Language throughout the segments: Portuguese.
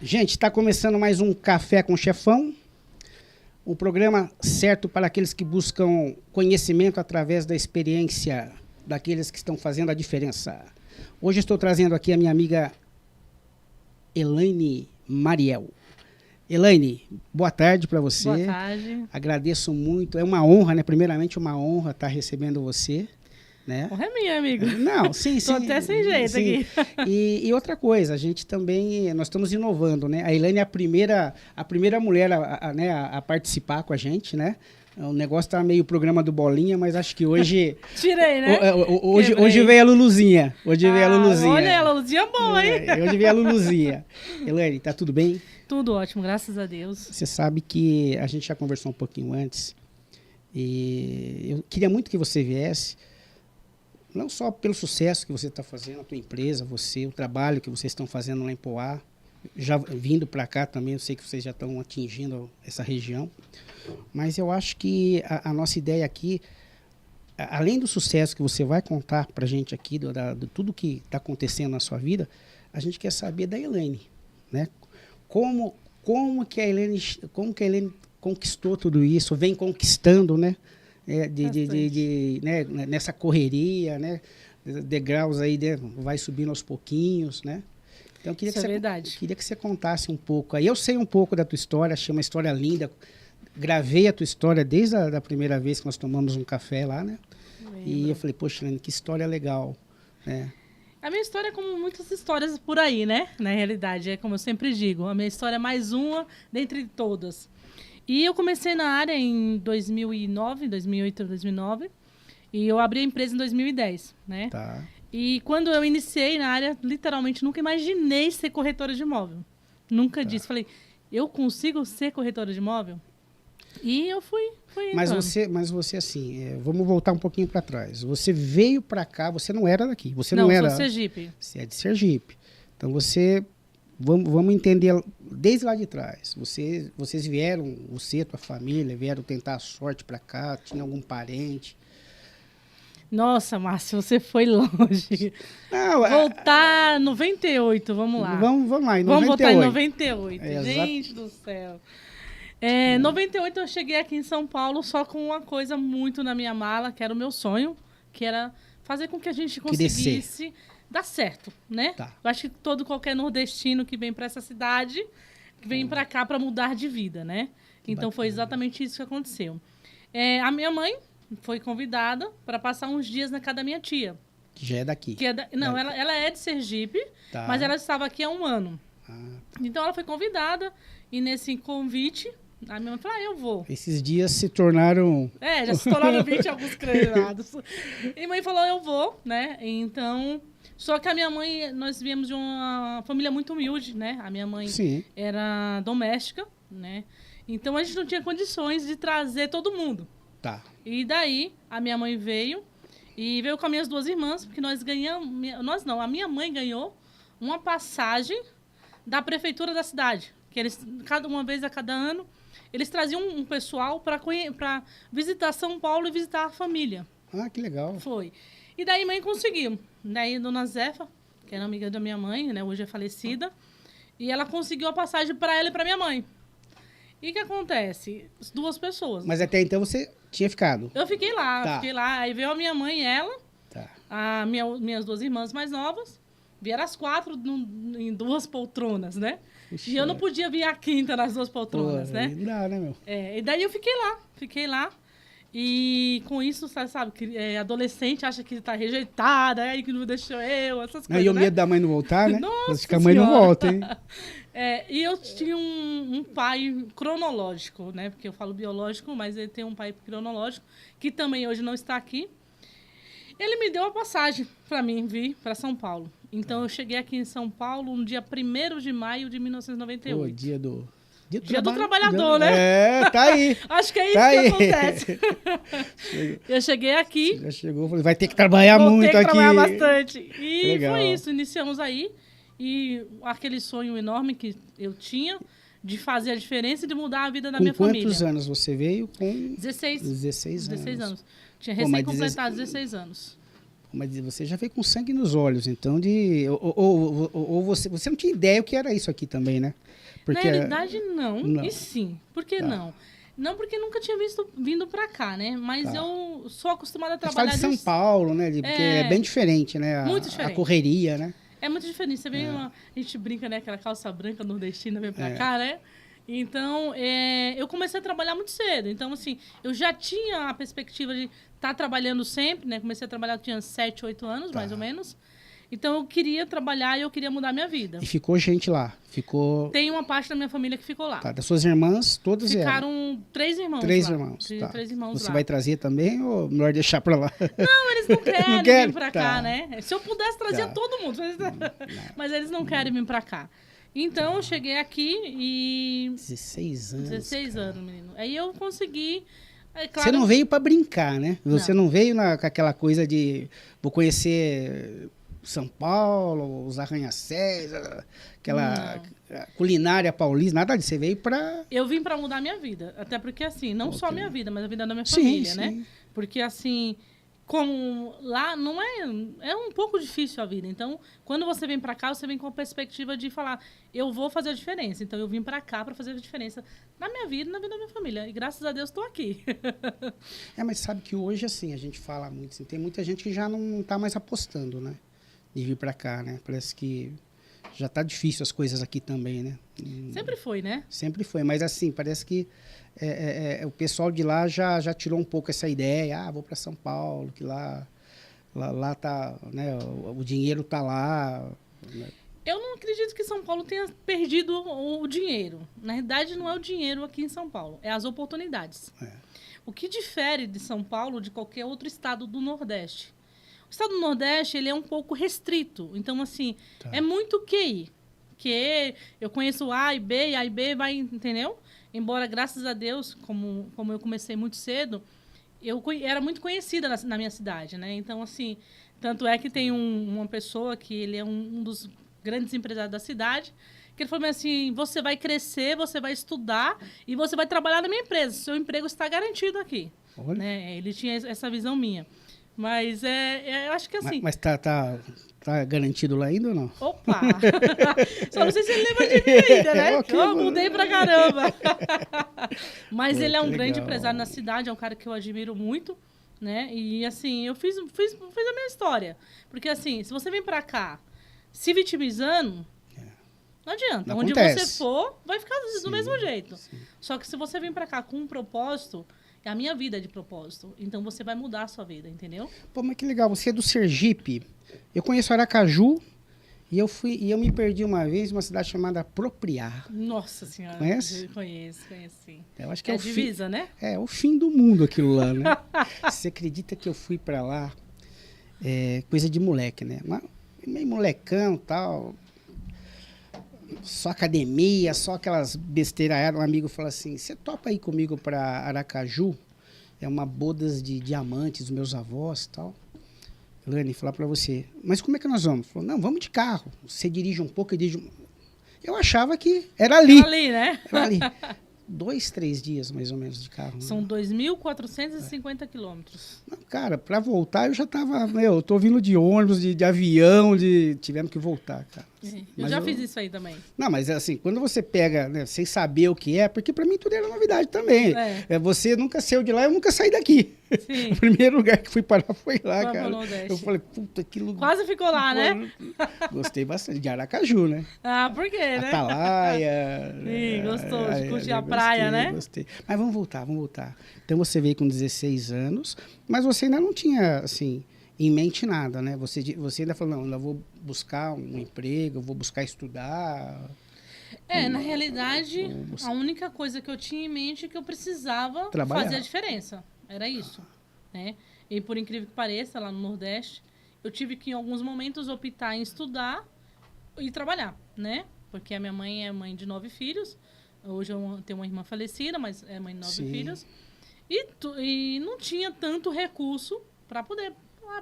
Gente, está começando mais um Café com Chefão, um programa certo para aqueles que buscam conhecimento através da experiência daqueles que estão fazendo a diferença. Hoje estou trazendo aqui a minha amiga Elaine Mariel. Elaine, boa tarde para você. Boa tarde. Agradeço muito, é uma honra, né? Primeiramente uma honra estar recebendo você. Né? Honra é minha, amigo. Não, sim. Tô até sem jeito sim. aqui. E outra coisa, a gente também, nós estamos inovando, né? A Elaine é a primeira mulher a participar com a gente, né? O negócio tá meio programa do Bolinha, mas acho que hoje... Tirei, né? Hoje veio a Luluzinha. Veio a Luluzinha. Olha, a Luluzinha é boa, hein? Hoje veio a Luluzinha. Elaine, tá tudo bem? Tudo ótimo, graças a Deus. Você sabe que a gente já conversou um pouquinho antes e eu queria muito que você viesse, não só pelo sucesso que você está fazendo, a tua empresa, você, o trabalho que vocês estão fazendo lá em Poá, já vindo para cá também, eu sei que vocês já estão atingindo essa região, mas eu acho que a nossa ideia aqui, além do sucesso que você vai contar para a gente aqui, de tudo que está acontecendo na sua vida, a gente quer saber da Elaine, né? Como que a Elaine conquistou tudo isso, vem conquistando, né? Né, nessa correria, né, degraus aí, né, vai subindo aos pouquinhos, né? Então, queria que você contasse um pouco. Aí eu sei um pouco da tua história, achei uma história linda. Gravei a tua história desde a primeira vez que nós tomamos um café lá, né? E eu falei, poxa, Elaine, que história legal, né? A minha história é como muitas histórias por aí, né? Na realidade, é como eu sempre digo, a minha história é mais uma dentre todas. E eu comecei na área em 2008, 2009, e eu abri a empresa em 2010, né? Tá. E quando eu iniciei na área, literalmente, nunca imaginei ser corretora de imóvel. Nunca disse. Falei, eu consigo ser corretora de imóvel? E eu fui mas você assim, vamos voltar um pouquinho para trás. Você veio para cá, você não era daqui. Você não era... Não, sou Sergipe. Você é de Sergipe. Então você... Vamos entender desde lá de trás. Vocês vieram, você, tua família, vieram tentar a sorte para cá? Tinha algum parente? Nossa, Márcio, você foi longe. Não, voltar 98, vamos lá. Vamos lá, em 98. Vamos voltar em 98. Gente do céu. 98 eu cheguei aqui em São Paulo só com uma coisa muito na minha mala, que era o meu sonho, que era fazer com que a gente conseguisse... Dá certo, né? Tá. Eu acho que qualquer nordestino que vem para essa cidade, vem para cá para mudar de vida, né? Então, foi exatamente isso que aconteceu. A minha mãe foi convidada para passar uns dias na casa da minha tia. Que já é daqui. Ela é de Sergipe, tá. Mas ela estava aqui há um ano. Então, ela foi convidada e nesse convite... A minha mãe falou, eu vou. Esses dias se tornaram... já se tornaram 20 alguns crenados. E a mãe falou, eu vou, né? Então... Só que a minha mãe, nós viemos de uma família muito humilde, né? A minha mãe era doméstica, né? Então, a gente não tinha condições de trazer todo mundo. Tá. E daí, a minha mãe veio com as minhas duas irmãs, porque nós ganhamos... Nós não, a minha mãe ganhou uma passagem da prefeitura da cidade. Que eles, uma vez a cada ano, eles traziam um pessoal para visitar São Paulo e visitar a família. Ah, que legal. Foi. E daí, mãe conseguiu. Daí, a dona Zefa, que era amiga da minha mãe, né? Hoje é falecida. E ela conseguiu a passagem para ela e para minha mãe. E o que acontece? As duas pessoas. Mas até então você tinha ficado? Eu fiquei lá, Aí veio a minha mãe e ela, minhas duas irmãs mais novas. Vieram as 4 em 2 poltronas, né? Puxa. E eu não podia vir a quinta nas 2 poltronas, né? Não dá, né, meu? E daí eu fiquei lá. E com isso, sabe, que adolescente acha que tá rejeitada, aí que não deixou essas coisas, e o medo da mãe não voltar, né? Nossa Acho que a mãe não volta, hein? E eu tinha um pai cronológico, né? Porque eu falo biológico, mas ele tem um pai cronológico, que também hoje não está aqui. Ele me deu a passagem para mim vir para São Paulo. Então, eu cheguei aqui em São Paulo no dia 1º de maio de 1998. Pô, dia do trabalhador, né? Tá aí. Acho que é isso que acontece. Eu cheguei aqui. Você já chegou, falei, vai ter que trabalhar muito aqui. Vou ter que trabalhar bastante. E legal. Foi isso, iniciamos aí. E aquele sonho enorme que eu tinha de fazer a diferença e de mudar a vida da minha família. Com quantos anos você veio? Com 16 anos. Tinha recém-completado 16 anos. Mas você já veio com sangue nos olhos, então ou você não tinha ideia o que era isso aqui também, né? Na realidade, não. Não. E sim. Por que não? Não porque nunca tinha vindo pra cá, né? Mas eu sou acostumada a trabalhar... Você fala de São Paulo, né? Porque é bem diferente, né? Muito diferente. A correria, né? É muito diferente. Você vê a gente brinca, né? Aquela calça branca nordestina vem pra cá, né? Então, eu comecei a trabalhar muito cedo. Então, assim, eu já tinha a perspectiva de estar trabalhando sempre, né? Comecei a trabalhar, eu tinha 7, 8 anos, mais ou menos. Então, eu queria trabalhar e eu queria mudar a minha vida. E ficou gente lá? Tem uma parte da minha família que ficou lá. Tá, das suas irmãs, todas Ficaram 3 irmãos 3 lá. irmãos, tá. 3 irmãos Você lá. vai trazer também ou melhor deixar pra lá? Não, eles não querem Não quer? vir pra cá, né? Se eu pudesse, trazia todo mundo. Mas eles não querem vir pra cá. Então, eu cheguei aqui e... 16 anos. 16 anos, menino. Aí eu consegui... claro, você não veio pra brincar, né? Você não veio com aquela coisa de... Vou conhecer São Paulo, os arranha-céus, aquela culinária paulista, nada disso. Você veio pra... Eu vim pra mudar a minha vida. Até porque, assim, não só a minha vida, mas a vida da minha família, né? Porque, assim... Como lá não é um pouco difícil a vida. Então, quando você vem para cá, você vem com a perspectiva de falar, eu vou fazer a diferença. Então, eu vim para cá para fazer a diferença na minha vida e na vida da minha família. E graças a Deus estou aqui. Mas sabe que hoje, assim, a gente fala muito, assim, tem muita gente que já não tá mais apostando, né? De vir para cá, né? Parece que já tá difícil as coisas aqui também, né? Sempre foi, né? Sempre foi, mas assim, parece que o pessoal de lá já tirou um pouco essa ideia, vou para São Paulo, que lá tá, né, o dinheiro tá lá. Né? Eu não acredito que São Paulo tenha perdido o dinheiro. Na verdade, não é o dinheiro aqui em São Paulo, é as oportunidades. O que difere de São Paulo de qualquer outro estado do Nordeste? O estado do Nordeste, ele é um pouco restrito. Então, assim, é muito QI. Que eu conheço A e B vai, entendeu? Embora, graças a Deus, como eu comecei muito cedo, eu era muito conhecida na minha cidade, né? Então, assim, tanto é que tem uma pessoa que ele é um dos grandes empresários da cidade, que ele falou assim, você vai crescer, você vai estudar e você vai trabalhar na minha empresa. Seu emprego está garantido aqui. Né? Ele tinha essa visão minha. Mas eu acho que assim... Mas tá garantido lá ainda ou não? Opa! Só não sei se ele lembra de mim ainda, né? Eu mudei pra caramba. Mas ele é um grande empresário na cidade, é um cara que eu admiro muito, né? E assim, eu fiz a minha história. Porque assim, se você vem pra cá se vitimizando, não adianta. Onde você for, vai ficar do mesmo jeito. Só que se você vem pra cá com um propósito... É a minha vida de propósito. Então, você vai mudar a sua vida, entendeu? Pô, mas que legal. Você é do Sergipe. Eu conheço Aracaju e eu me perdi uma vez em uma cidade chamada Propriá. Nossa Senhora. Conhece? Eu conheço sim. Eu acho que é a divisa, né? É o fim do mundo aquilo lá, né? Você acredita que eu fui pra lá? Coisa de moleque, né? Meio molecão e tal... Só academia, só aquelas besteiras. Um amigo falou assim, você topa ir comigo para Aracaju? É uma bodas de diamantes dos meus avós e tal. Lani, falar para você, mas como é que nós vamos? Falou, não, vamos de carro. Você dirige um pouco, eu dirijo... Eu achava que era ali. Era ali, né? Era ali. 2, 3 dias, mais ou menos, de carro. São 2.450 quilômetros. Cara, para voltar eu já tava... eu tô vindo de ônibus, de avião, tivemos que voltar, cara. Eu já fiz isso aí também. Não, mas assim, quando você pega, né, sem saber o que é, porque para mim tudo era novidade também. Você nunca saiu de lá, eu nunca saí daqui. Sim. O primeiro lugar que fui parar foi lá, cara. Nordeste. Eu falei, puta, que lugar. Quase ficou lá, né? Gostei bastante de Aracaju, né? Ah, por quê, né? Atalaia. Sim, gostou de curtir a praia, né? Gostei. Mas vamos voltar. Então você veio com 16 anos, mas você ainda não tinha, assim, em mente nada, né? Você ainda falou, não, eu vou buscar um emprego, eu vou buscar estudar. Na realidade, a única coisa que eu tinha em mente é que eu precisava fazer a diferença. Era isso, né? E por incrível que pareça, lá no Nordeste, eu tive que em alguns momentos optar em estudar e trabalhar, né? Porque a minha mãe é mãe de 9 filhos. Hoje eu tenho uma irmã falecida, mas é mãe de 9 filhos. E não tinha tanto recurso para poder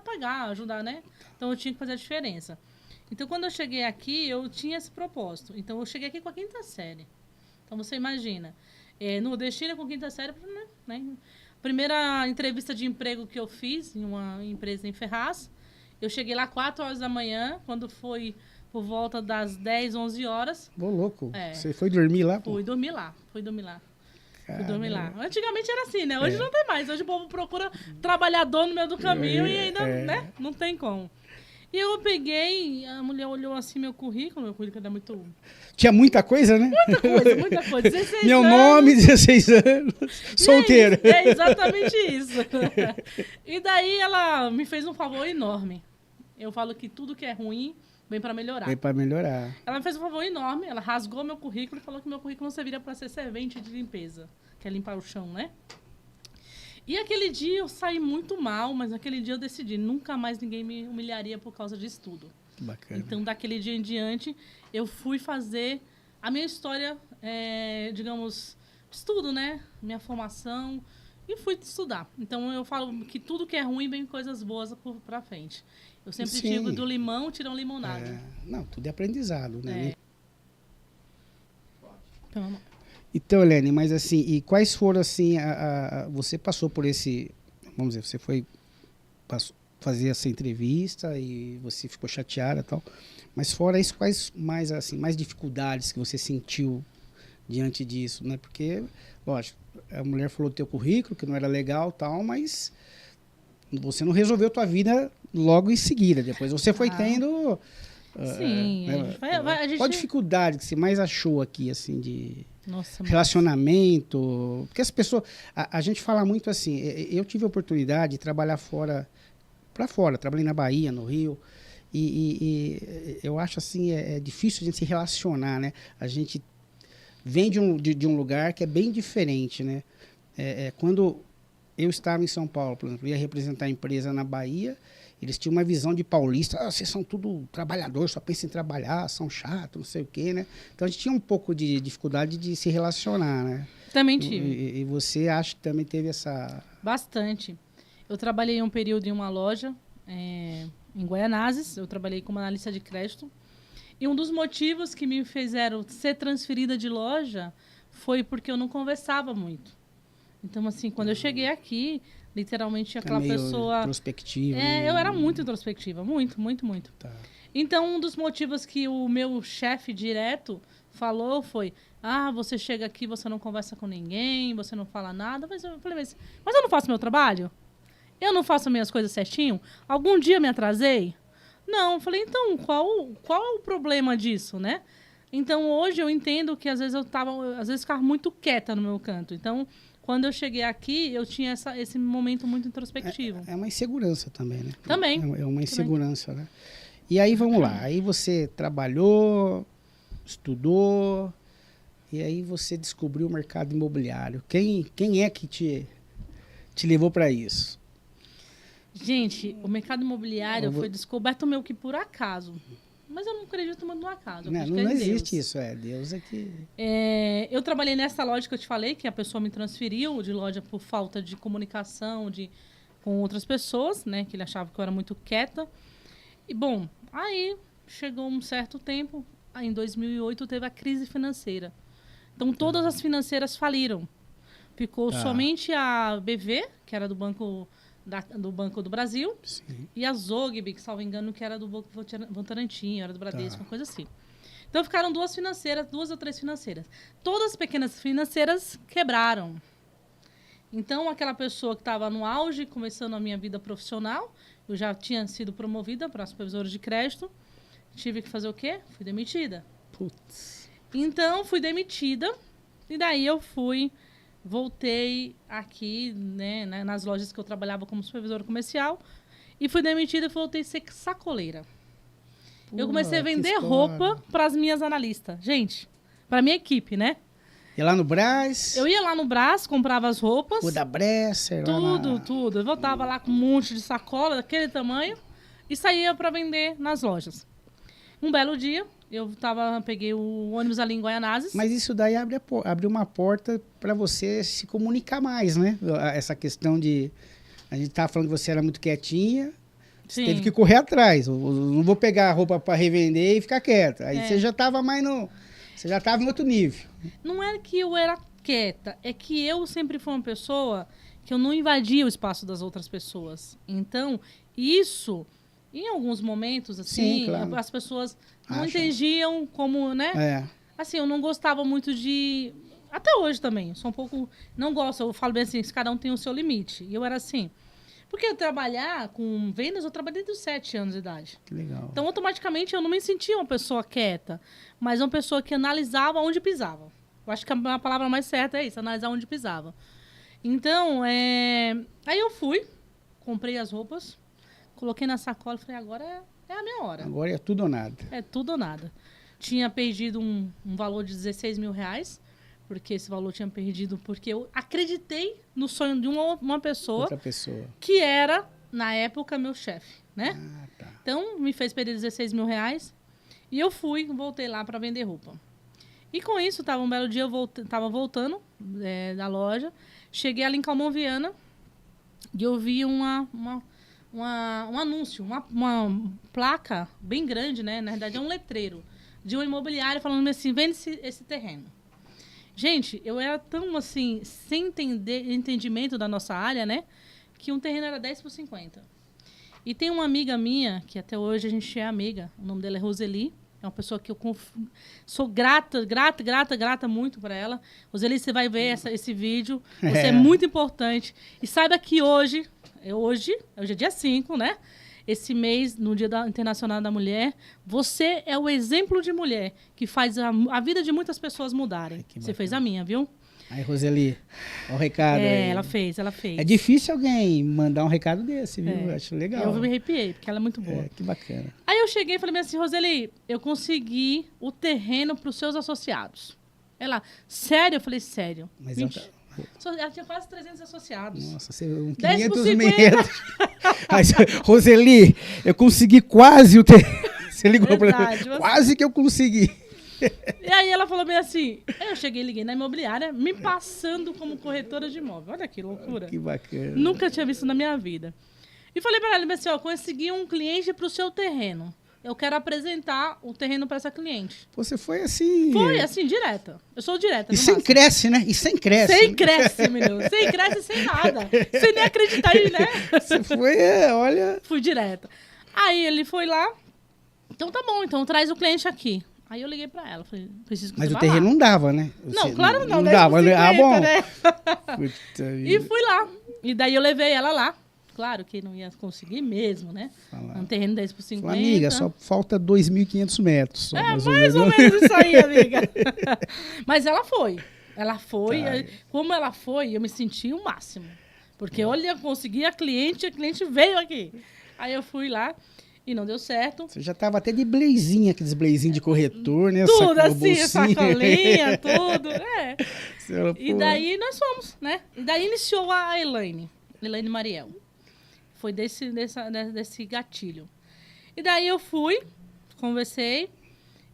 pagar, ajudar, né? Então eu tinha que fazer a diferença. Então quando eu cheguei aqui, eu tinha esse propósito. Então eu cheguei aqui com a 5ª série. Então você imagina, nordestina com 5ª série, né? Primeira entrevista de emprego que eu fiz em uma empresa em Ferraz, Eu cheguei lá 4 horas da manhã, quando foi por volta das 10, 11 horas. Ô, louco. É. Você foi dormir lá? Pô? Fui dormir lá. Fui dormir lá. Caramba. Antigamente era assim, né? Hoje não tem mais. Hoje o povo procura trabalhador no meio do caminho e ainda, né? Não tem como. E eu peguei, a mulher olhou assim meu currículo era muito... Tinha muita coisa, né? Muita coisa. 16 Meu anos. nome, 16 anos, solteiro. É exatamente isso. E daí ela me fez um favor enorme. Eu falo que tudo que é ruim vem para melhorar. Foi para melhorar. Ela me fez um favor enorme, ela rasgou meu currículo e falou que meu currículo não serviria para ser servente de limpeza, que é limpar o chão, né? E aquele dia eu saí muito mal, mas naquele dia eu decidi, nunca mais ninguém me humilharia por causa de estudo. Que bacana. Então, daquele dia em diante, eu fui fazer a minha história, digamos, estudo, né? Minha formação, e fui estudar. Então, eu falo que tudo que é ruim vem coisas boas pra frente. Eu sempre Sim. digo, do limão tiram limonada. Não, tudo é aprendizado, né? Então, Então, Helene, mas assim, e quais foram assim, você passou por esse, vamos dizer, você foi fazer essa entrevista e você ficou chateada e tal, mas fora isso, quais mais dificuldades que você sentiu diante disso, né? Porque, lógico, a mulher falou do teu currículo, que não era legal e tal, mas você não resolveu tua vida logo em seguida, depois você foi tendo... Sim, a gente... Qual a dificuldade que você mais achou aqui, assim, de... Nossa, relacionamento, porque as pessoas, a gente fala muito assim, eu tive a oportunidade de trabalhar para fora, trabalhei na Bahia, no Rio, e eu acho assim, é difícil a gente se relacionar, né? A gente vem de um lugar que é bem diferente, né? Quando eu estava em São Paulo, por exemplo, ia representar a empresa na Bahia, eles tinham uma visão de paulista, vocês são tudo trabalhadores, só pensam em trabalhar, são chatos, não sei o quê, né? Então a gente tinha um pouco de dificuldade de se relacionar, né? Também tive. E você acha que também teve essa... Bastante. Eu trabalhei um período em uma loja em Guaianazes, eu trabalhei como analista de crédito, e um dos motivos que me fizeram ser transferida de loja foi porque eu não conversava muito. Então, assim, quando eu cheguei aqui... Literalmente aquela pessoa... introspectiva. Né? Eu era muito introspectiva. Muito, muito, muito. Tá. Então, um dos motivos que o meu chefe direto falou foi... você chega aqui, você não conversa com ninguém, você não fala nada. Mas eu falei, mas eu não faço meu trabalho? Eu não faço minhas coisas certinho? Algum dia me atrasei? Não. Eu falei, então, qual é o problema disso, né? Então, hoje eu entendo que às vezes ficava muito quieta no meu canto. Então... Quando eu cheguei aqui, eu tinha esse momento muito introspectivo. É uma insegurança também, né? Também. É uma insegurança, né? E aí, vamos lá. Aí você trabalhou, estudou, e aí você descobriu o mercado imobiliário. Quem é que te levou para isso? Gente, o mercado imobiliário foi descoberto meio que por acaso. Mas eu não acredito muito no acaso. Não existe isso, Deus é que... Eu trabalhei nessa loja que eu te falei, que a pessoa me transferiu de loja por falta de comunicação com outras pessoas, né? Que ele achava que eu era muito quieta. E, bom, aí chegou um certo tempo, em 2008 teve a crise financeira. Então, todas as financeiras faliram. Ficou somente a BV, que era do Banco do Brasil, sim, e a Zogby, que, salvo engano, que era do Banco Votorantim, era do Bradesco, uma coisa assim. Então, ficaram duas ou três financeiras. Todas as pequenas financeiras quebraram. Então, aquela pessoa que estava no auge, começando a minha vida profissional, eu já tinha sido promovida para supervisora de crédito, tive que fazer o quê? Fui demitida. Putz. Então, fui demitida, e daí eu voltei aqui, né, nas lojas que eu trabalhava como supervisora comercial, e fui demitida e voltei a ser sacoleira. Eu comecei a vender roupa para as minhas analistas. Gente, para minha equipe, né? Ia lá no Brás? Eu ia lá no Brás, comprava as roupas. O da Bresser. Tudo. Eu voltava lá com um monte de sacola daquele tamanho e saía para vender nas lojas. Um belo dia, peguei o ônibus ali em Guaianazes. Mas isso daí abre uma porta para você se comunicar mais, né? Essa questão de... A gente estava falando que você era muito quietinha, você teve que correr atrás. Eu não vou pegar a roupa para revender e ficar quieta. Aí você já estava Você já estava em outro nível. Não é que eu era quieta, é que eu sempre fui uma pessoa que eu não invadia o espaço das outras pessoas. Então, isso Em alguns momentos, assim, Sim, claro. as pessoas não Acham. entendiam como, né? É. Assim, eu não gostava muito de... Até hoje também, sou um pouco... Não gosto, eu falo bem assim, cada um tem o seu limite. E eu era assim... Porque eu trabalhar com vendas, eu trabalhei desde os 7 anos de idade. Que legal. Então, automaticamente, eu não me sentia uma pessoa quieta, mas uma pessoa que analisava onde pisava. Eu acho que a palavra mais certa é isso, analisar onde pisava. Então, aí eu fui, comprei as roupas, coloquei na sacola e falei, agora é a minha hora. Agora é tudo ou nada. É tudo ou nada. Tinha perdido um valor de 16 mil reais, porque esse valor tinha perdido porque eu acreditei no sonho de uma pessoa, Outra pessoa. que era, na época, meu chefe, né? Ah, tá. Então, me fez perder 16 mil reais e eu voltei lá para vender roupa. E com isso, um belo dia, eu tava voltando da loja, cheguei ali em Calmon Viana e eu vi um anúncio, uma placa bem grande, né? Na verdade, é um letreiro de uma imobiliária falando assim, vende esse terreno. Gente, eu era tão assim, sem entendimento da nossa área, né? Que um terreno era 10 por 50. E tem uma amiga minha, que até hoje a gente é amiga, o nome dela é Roseli, é uma pessoa que eu sou grata muito para ela. Roseli, você vai ver esse vídeo, você é muito importante. E saiba que hoje é dia 5, né? Esse mês, no Dia Internacional da Mulher, você é o exemplo de mulher que faz a vida de muitas pessoas mudarem. Você fez a minha, viu? Aí, Roseli, olha o recado aí. Ela fez. É difícil alguém mandar um recado desse, viu? Eu acho legal. Eu me arrepiei, porque ela é muito boa. Que bacana. Aí eu cheguei e falei assim, Roseli, eu consegui o terreno para os seus associados. Ela, sério? Eu falei, sério. Mas ela tinha quase 300 associados. Nossa, você 10 por 500 50. metros. Aí, Roseli, eu consegui quase o terreno. Você ligou para mim. Quase que eu consegui. E aí ela falou bem assim, eu cheguei e liguei na imobiliária, me passando como corretora de imóvel. Olha que loucura. Que bacana. Nunca tinha visto na minha vida. E falei para ela assim, consegui um cliente para o seu terreno. Eu quero apresentar o terreno para essa cliente. Você foi assim... Foi assim, direta. Eu sou direta. E sem cresce, né? E sem cresce. Sem cresce, menino. Sem cresce, sem nada. Sem nem acreditar aí, né? Você foi, olha... Fui direta. Aí ele foi lá. Então tá bom, então traz o cliente aqui. Aí eu liguei pra ela, falei, preciso que Mas você o vá terreno lá. não dava, né? Não, claro não. Não dava, né? Ah, bom. Né? Puta E fui lá. E daí eu levei ela lá. Claro que não ia conseguir mesmo, né? Um terreno 10 por 50. Fala, amiga, só falta 2.500 metros. Só, mais ou menos isso aí, amiga. Mas ela foi. Ela foi. Tá. Como ela foi, eu me senti o máximo. Porque, olha, eu consegui a cliente veio aqui. Aí eu fui lá. E não deu certo. Você já estava até de blazinha, aqueles blazinhos de corretor, né? Tudo assim, sacolinha, tudo, né? E daí nós fomos, né? E daí iniciou a Elaine Mariel. Foi desse gatilho. E daí eu fui, conversei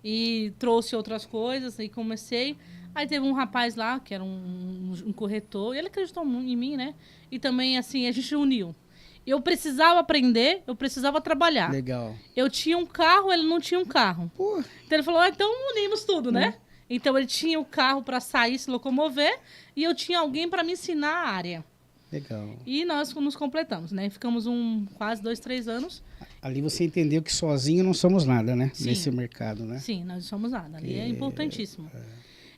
e trouxe outras coisas e comecei. Aí teve um rapaz lá, que era um corretor, e ele acreditou em mim, né? E também, assim, a gente uniu. Eu precisava aprender, eu precisava trabalhar. Legal. Eu tinha um carro, ele não tinha um carro. Pô. Então ele falou, então unimos tudo, né? Então ele tinha o carro para sair, se locomover, e eu tinha alguém para me ensinar a área. Legal. E nós nos completamos, né? Ficamos quase 2, 3 anos. Ali você entendeu que sozinho não somos nada, né? Sim. Nesse mercado, né? Sim, nós não somos nada. Ali é importantíssimo.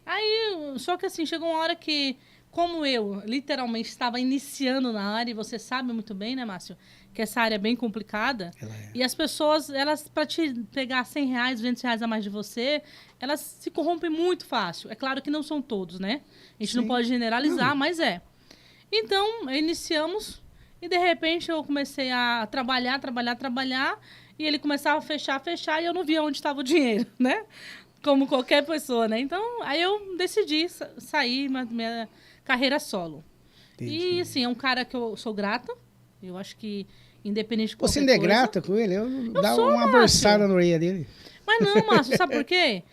Aí, só que assim, chegou uma hora que... Como eu, literalmente, estava iniciando na área, e você sabe muito bem, né, Márcio, que essa área é bem complicada. E as pessoas, elas, para te pegar 100 reais, 200 reais a mais de você, elas se corrompem muito fácil. É claro que não são todos, né? A gente não pode generalizar, mas é. Então, iniciamos, e de repente eu comecei a trabalhar, e ele começava a fechar, e eu não via onde estava o dinheiro, né? Como qualquer pessoa, né? Então, aí eu decidi sair minha carreira solo. Entendi. E, assim, é um cara que eu sou grata. Eu acho que, independente de qualquer Você ainda é coisa... grata com ele? Eu dá sou, uma borçada na orelha dele. Mas não, Márcio, sabe por quê?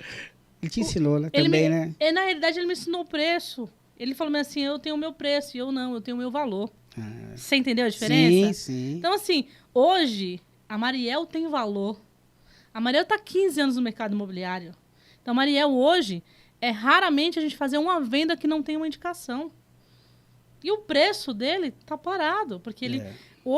Ele te ensinou, né? Também, né? Na realidade, ele me ensinou o preço. Ele falou assim, eu tenho o meu preço. E eu não, eu tenho o meu valor. Você entendeu a diferença? Sim. Então, assim, hoje, a Mariel tem valor. A Mariel está há 15 anos no mercado imobiliário. Então, a Mariel, hoje... raramente a gente fazer uma venda que não tem uma indicação. E o preço dele tá parado, porque ele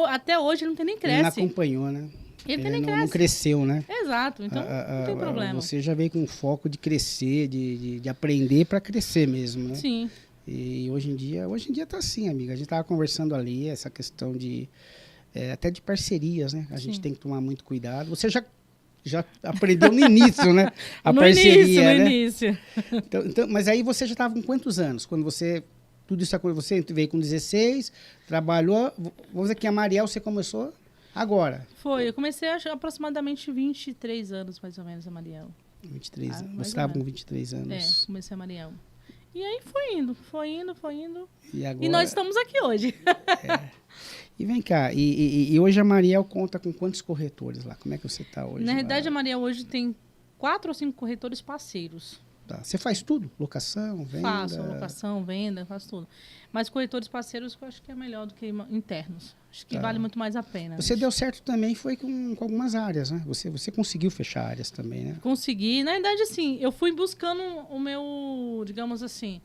até hoje ele não tem nem cresce. Ele não acompanhou, né? Ele nem não cresceu, né? Exato, então não tem problema. Você já veio com um foco de crescer, de aprender para crescer mesmo, né? Sim. E hoje em dia tá assim, amiga. A gente tava conversando ali, essa questão de até de parcerias, né? A gente tem que tomar muito cuidado. Você já aprendeu no início, né? A parceria, no né? início. Então, mas aí você já estava com quantos anos? Quando tudo isso você veio com 16, trabalhou, vamos dizer que a Mariel você começou agora. Foi, eu comecei acho, aproximadamente 23 anos, mais ou menos, a Mariel. 23 anos. Você estava com 23 anos. Comecei a Mariel. E aí foi indo. E nós estamos aqui hoje. E vem cá, e hoje a Mariel conta com quantos corretores lá? Como é que você está hoje? Na verdade, a Mariel hoje tem 4 ou 5 corretores parceiros. Tá. Você faz tudo? Locação, venda? Faço locação, venda, faço tudo. Mas corretores parceiros eu acho que é melhor do que internos. Acho que vale muito mais a pena. Você deu certo também, foi com algumas áreas, né? Você conseguiu fechar áreas também, né? Consegui. Na verdade, assim, eu fui buscando o meu, digamos assim,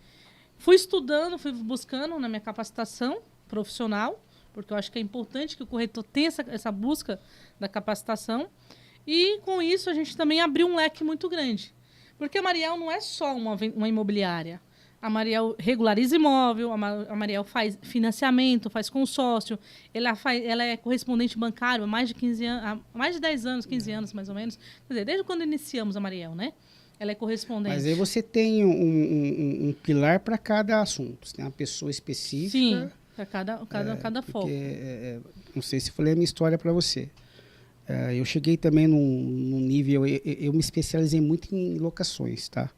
fui estudando, fui buscando na minha capacitação profissional, porque eu acho que é importante que o corretor tenha essa busca da capacitação. E com isso a gente também abriu um leque muito grande. Porque a Mariel não é só uma imobiliária. A Mariel regulariza imóvel, a Mariel faz financiamento, faz consórcio, ela é correspondente bancário há mais de 15 anos, há mais de 10 anos, 15 anos mais ou menos. Quer dizer, desde quando iniciamos a Mariel, né? Ela é correspondente. Mas aí você tem um pilar para cada assunto. Você tem uma pessoa específica. Sim, para cada foco. Não sei se falei a minha história para você. Eu cheguei também num nível... Eu me especializei muito em locações, tá?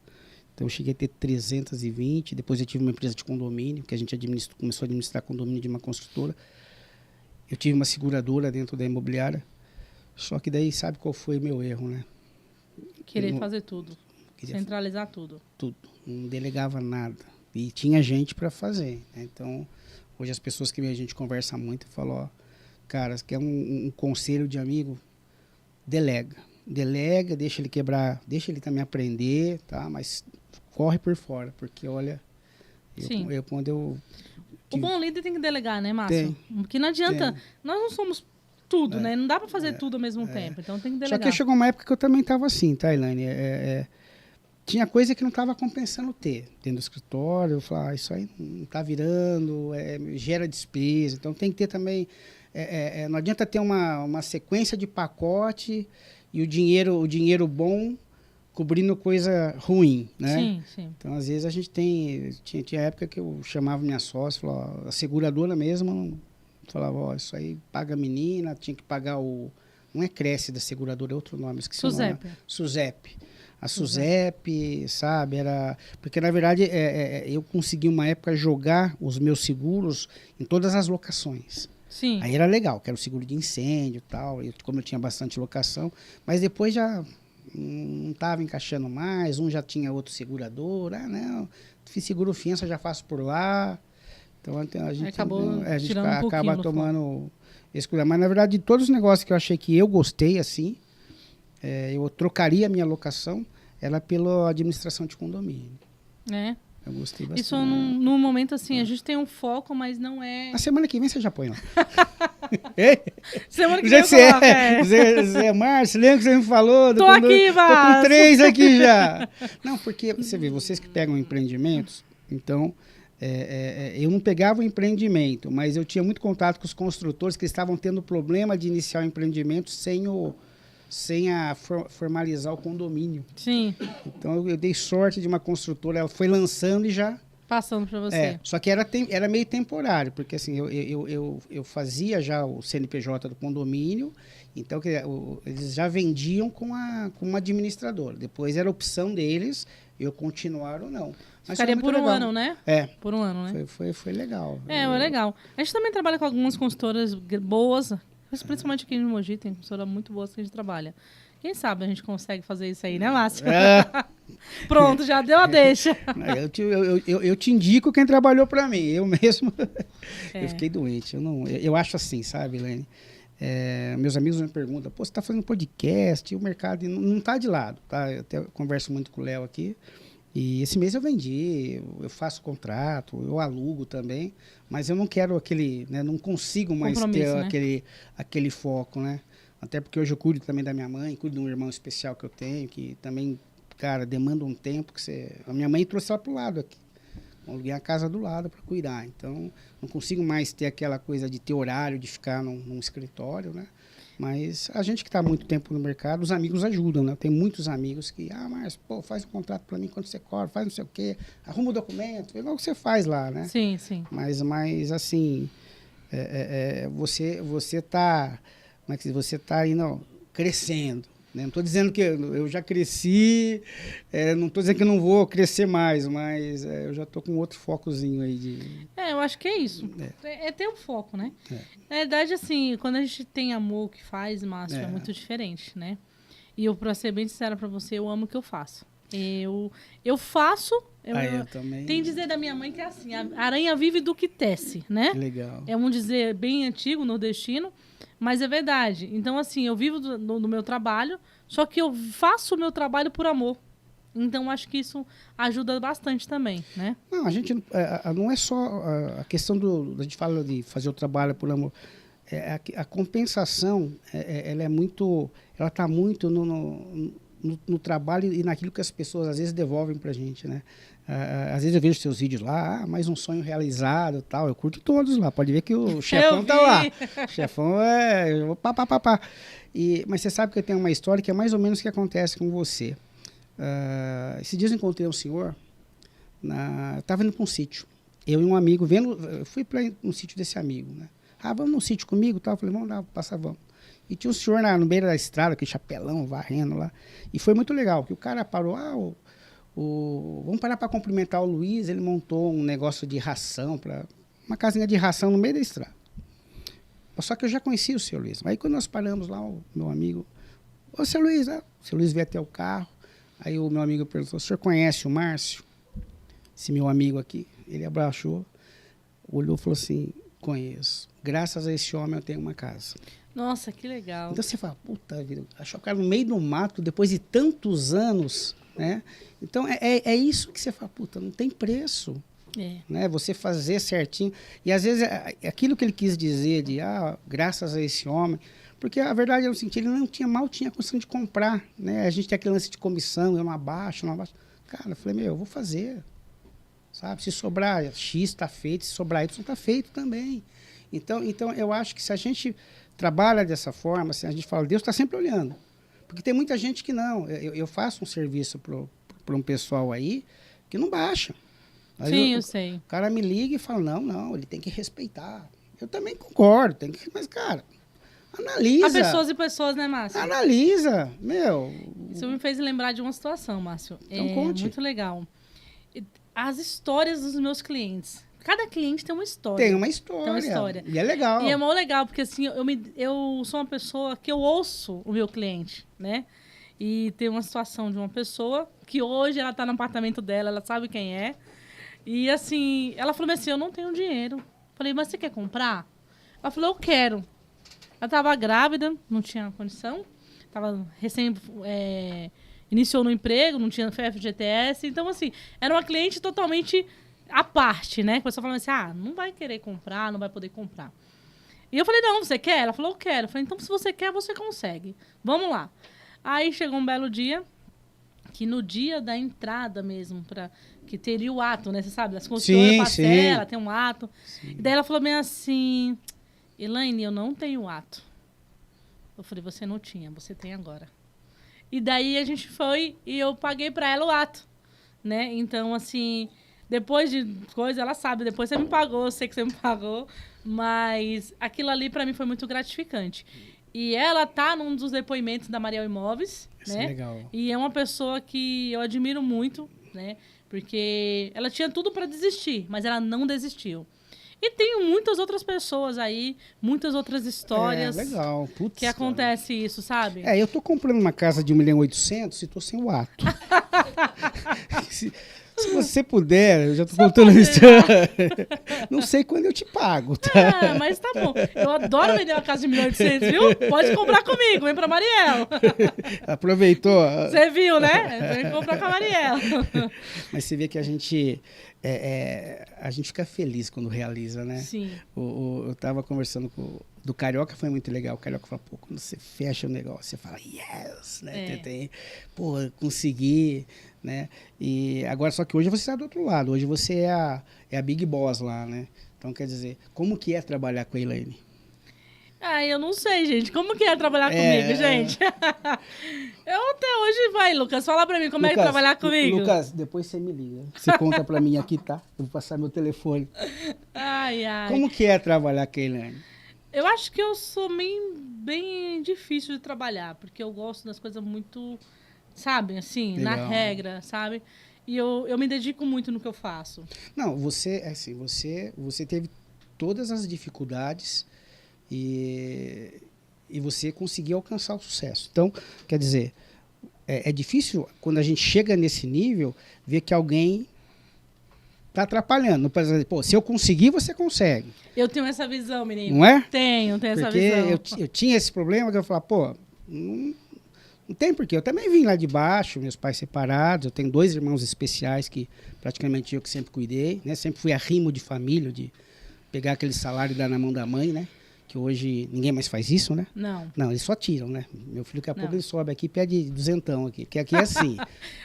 Então, eu cheguei a ter 320. Depois, eu tive uma empresa de condomínio, que a gente começou a administrar condomínio de uma construtora. Eu tive uma seguradora dentro da imobiliária. Só que daí, sabe qual foi o meu erro, né? Querer fazer tudo. Centralizar tudo. Tudo. Não delegava nada. E tinha gente para fazer, né? Então, hoje as pessoas que a gente conversa muito falam, ó, cara, quer um conselho de amigo? Delega, deixa ele quebrar, deixa ele também aprender, tá? Mas corre por fora, porque olha, quando eu... O bom líder tem que delegar, né, Márcio? Porque não adianta, nós não somos tudo, né? Não dá para fazer tudo ao mesmo tempo, então tem que delegar. Só que chegou uma época que eu também estava assim, tá, Elaine? Tinha coisa que não estava compensando ter dentro do escritório. Eu falava, isso aí não está virando, gera despesa, então tem que ter também... não adianta ter uma sequência de pacote e o dinheiro bom cobrindo coisa ruim, né? Sim, sim. Então, às vezes, a gente tinha época que eu chamava minha sócia, falava, a seguradora mesmo, falava, ó, isso aí paga a menina, tinha que pagar não é Cresce da seguradora, é outro nome, esqueci o nome. SUSEP. A SUSEP, sabe? Porque, na verdade, eu consegui uma época jogar os meus seguros em todas as locações. Sim. Aí era legal, que era o seguro de incêndio e tal, como eu tinha bastante locação, mas depois já não estava encaixando mais, já tinha outro segurador, não, fiz seguro fiança, já faço por lá, então a gente acaba tomando esse cuidado. Mas na verdade, de todos os negócios que eu achei que eu gostei, assim, eu trocaria a minha locação, era pela administração de condomínio. Eu gostei bastante. Isso num momento assim, a gente tem um foco, mas não é... A semana que vem você já põe lá. Semana que vem eu coloco, Zé Márcio, lembra que você me falou? Tô aqui, Márcio. Tô com 3 aqui já. Não, porque você vê, vocês que pegam empreendimentos, então, eu não pegava o empreendimento, mas eu tinha muito contato com os construtores que estavam tendo problema de iniciar o empreendimento sem formalizar o condomínio. Sim. Então, eu dei sorte de uma construtora, ela foi lançando e já... Passando para você. Só que era meio temporário, porque assim, eu fazia já o CNPJ do condomínio, então eles já vendiam com uma administradora. Depois era opção deles, eu continuar ou não. Mas ficaria por um ano, né? Por um ano, né? Foi legal. É legal. A gente também trabalha com algumas consultoras boas, principalmente aqui no Mogi, tem consultora muito boa que a gente trabalha. Quem sabe a gente consegue fazer isso aí, né, Márcio? Pronto, já deu a deixa. Eu te indico quem trabalhou para mim. Eu mesmo, eu fiquei doente. Eu acho assim, sabe, Elaine? Meus amigos me perguntam, você está fazendo podcast e o mercado não está de lado, tá? Eu até converso muito com o Léo aqui. E esse mês eu vendi, eu faço contrato, eu alugo também, mas eu não quero aquele, né, não consigo mais ter, né, aquele foco, né? Até porque hoje eu cuido também da minha mãe, cuido de um irmão especial que eu tenho, que também, cara, demanda um tempo que você... A minha mãe trouxe ela pro lado aqui. Eu aluguei a casa do lado para cuidar. Então, não consigo mais ter aquela coisa de ter horário, de ficar num escritório, né? Mas a gente que está há muito tempo no mercado, os amigos ajudam, né? Tem muitos amigos que, mas, pô, faz um contrato para mim quando você cobra, faz não sei o quê, arruma o documento, igual que você faz lá, né? Sim, sim. Mas assim, você tá, como é que você tá indo crescendo, né? Não estou dizendo que eu já cresci, não estou dizendo que eu não vou crescer mais, mas eu já estou com outro focozinho aí de... Eu acho que é isso. É ter um foco, né? Na verdade, assim, quando a gente tem amor que faz, Márcio, é muito diferente, né? E eu, pra ser bem sincera pra você, eu amo o que eu faço. Eu faço... eu também... Tem dizer da minha mãe que é assim, a aranha vive do que tece, né? Legal. É um dizer bem antigo, nordestino, mas é verdade. Então, assim, eu vivo do meu trabalho, só que eu faço o meu trabalho por amor. Então, acho que isso ajuda bastante também, né? Não, a gente não é só a questão a gente fala de fazer o trabalho por amor. A compensação, ela está muito no trabalho e naquilo que as pessoas às vezes devolvem pra gente, né? Às vezes eu vejo seus vídeos lá, mais um sonho realizado, tal. Eu curto todos lá. Pode ver que o chefão tá lá. O chefão pá. Mas você sabe que eu tenho uma história que é mais ou menos o que acontece com você. Esses dias eu encontrei um senhor, estava indo para um sítio. Eu e um amigo, fui para um sítio desse amigo, né? Vamos num sítio comigo, tal. Eu falei, vamos lá, vamos. E tinha um senhor no meio da estrada, aquele chapelão, varrendo lá. E foi muito legal, que o cara parou, vamos parar para cumprimentar o Luiz, ele montou um negócio de ração, uma casinha de ração no meio da estrada. Só que eu já conhecia o seu Luiz. Aí quando nós paramos lá, o meu amigo, ô, seu Luiz, o seu Luiz veio até o carro. Aí o meu amigo perguntou, o senhor conhece o Márcio? Esse meu amigo aqui. Ele abraçou, olhou e falou assim, conheço. Graças a esse homem eu tenho uma casa. Nossa, que legal. Então você fala, puta vida, achou o cara no meio do mato, depois de tantos anos, né? Então é isso que você fala, puta, não tem preço. Né? Você fazer certinho. E às vezes aquilo que ele quis dizer de, graças a esse homem... Porque a verdade é o seguinte, ele mal tinha condição de comprar, né? A gente tem aquele lance de comissão, eu não abaixo. Cara, eu falei, eu vou fazer, sabe? Se sobrar X, está feito, se sobrar Y, está feito também. Então, eu acho que se a gente trabalha dessa forma, se a gente fala, Deus está sempre olhando. Porque tem muita gente que não. Eu faço um serviço para um pessoal aí que não baixa. Sim, eu sei. O cara me liga e fala, não, ele tem que respeitar. Eu também concordo, mas, cara... Analisa. Há pessoas e pessoas, né, Márcio? Analisa, Isso me fez lembrar de uma situação, Márcio. Então conte. Muito legal. As histórias dos meus clientes. Cada cliente tem uma história. Tem uma história. E é legal. E é mó legal, porque assim, eu sou uma pessoa que eu ouço o meu cliente, né? E tem uma situação de uma pessoa que hoje ela tá no apartamento dela, ela sabe quem é. E assim, ela falou assim, eu não tenho dinheiro. Falei, mas você quer comprar? Ela falou, eu quero. Ela estava grávida, não tinha condição. Estava iniciou no emprego, não tinha FGTS. Então, assim, era uma cliente totalmente à parte, né? Começou falando assim, não vai querer comprar, não vai poder comprar. E eu falei, não, você quer? Ela falou, eu quero. Eu falei, então, se você quer, você consegue. Vamos lá. Aí, chegou um belo dia, que no dia da entrada mesmo, que teria o ato, né? Você sabe, as construtoras parcela, tem um ato. Sim. E daí ela falou bem assim... Elaine, eu não tenho ato. Eu falei, você não tinha, você tem agora. E daí a gente foi e eu paguei para ela o ato, né? Então, assim, depois de coisa, ela sabe, depois você me pagou, eu sei que você me pagou, mas aquilo ali para mim foi muito gratificante. E ela tá num dos depoimentos da Mariel Imóveis, isso né? É legal. E é uma pessoa que eu admiro muito, né? Porque ela tinha tudo para desistir, mas ela não desistiu. E tem muitas outras pessoas aí, muitas outras histórias. Legal. Putz, que acontece isso, sabe? Eu tô comprando uma casa de 1.800.000 e tô sem o ato. se você puder, eu já tô contando isso. Não sei quando eu te pago, tá? Mas tá bom. Eu adoro vender uma casa de 1.800.000, viu? Pode comprar comigo, vem pra Mariel. Aproveitou? Você viu, né? Vem comprar com a Mariel. Mas você vê que a gente fica feliz quando realiza, né? Sim. Eu estava conversando com do Carioca foi muito legal. O Carioca falou, pô, quando você fecha o negócio, você fala, yes, né? Pô, consegui, né? E agora, só que hoje você está do outro lado. Hoje você é a Big Boss lá, né? Então, quer dizer, como que é trabalhar com a Elaine? Eu não sei, gente. Como que é trabalhar comigo, gente? Eu até hoje, vai, Lucas, fala pra mim como é trabalhar comigo. Lucas, depois você me liga. Você conta pra mim aqui, tá? Eu vou passar meu telefone. Ai. Como que é trabalhar com a Elaine? Eu acho que eu sou bem difícil de trabalhar, porque eu gosto das coisas muito, sabe, assim, legal. Na regra, sabe? E eu me dedico muito no que eu faço. Não, você teve todas as dificuldades e você conseguiu alcançar o sucesso. Então, quer dizer, é difícil quando a gente chega nesse nível ver que alguém está atrapalhando. Por exemplo, pô, se eu conseguir, você consegue. Eu tenho essa visão, menino. Não é? Tenho essa visão. Porque eu tinha esse problema que eu falava, pô, não tem porquê. Eu também vim lá de baixo, meus pais separados, eu tenho 2 irmãos especiais que praticamente eu que sempre cuidei, né? Sempre fui arrimo de família, de pegar aquele salário e dar na mão da mãe, né? Que hoje ninguém mais faz isso, né? Não. Não, eles só tiram, né? Meu filho, daqui a pouco ele sobe aqui e pede 200 aqui, porque aqui é assim.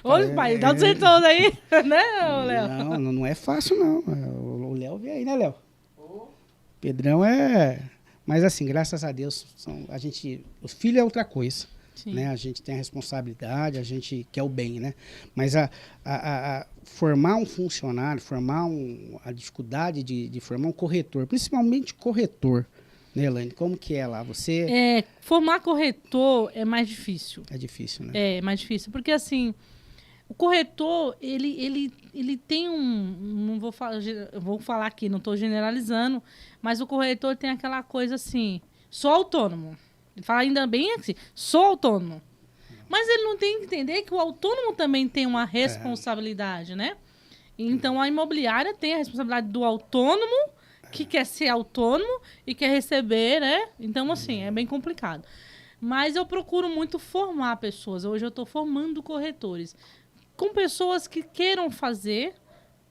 Ô, pai, dá 200 aí, né, Léo? Não é fácil, não. O Léo vem aí, né, Léo? Pedrão é... Mas assim, graças a Deus, o filho é outra coisa. Né? A gente tem a responsabilidade, a gente quer o bem, né? Mas formar um funcionário, a dificuldade de formar um corretor, principalmente corretor, né, Elaine? Como que é lá? Formar corretor é mais difícil. É difícil, né? É mais difícil, porque assim, o corretor, ele tem não vou falar, eu vou falar aqui, não estou generalizando, mas o corretor tem aquela coisa assim, sou autônomo. Ele fala ainda bem assim, sou autônomo. Mas ele não tem que entender que o autônomo também tem uma responsabilidade, né? Então, a imobiliária tem a responsabilidade do autônomo, que quer ser autônomo e quer receber, né? Então, assim, é bem complicado. Mas eu procuro muito formar pessoas. Hoje eu estou formando corretores. Com pessoas que queiram fazer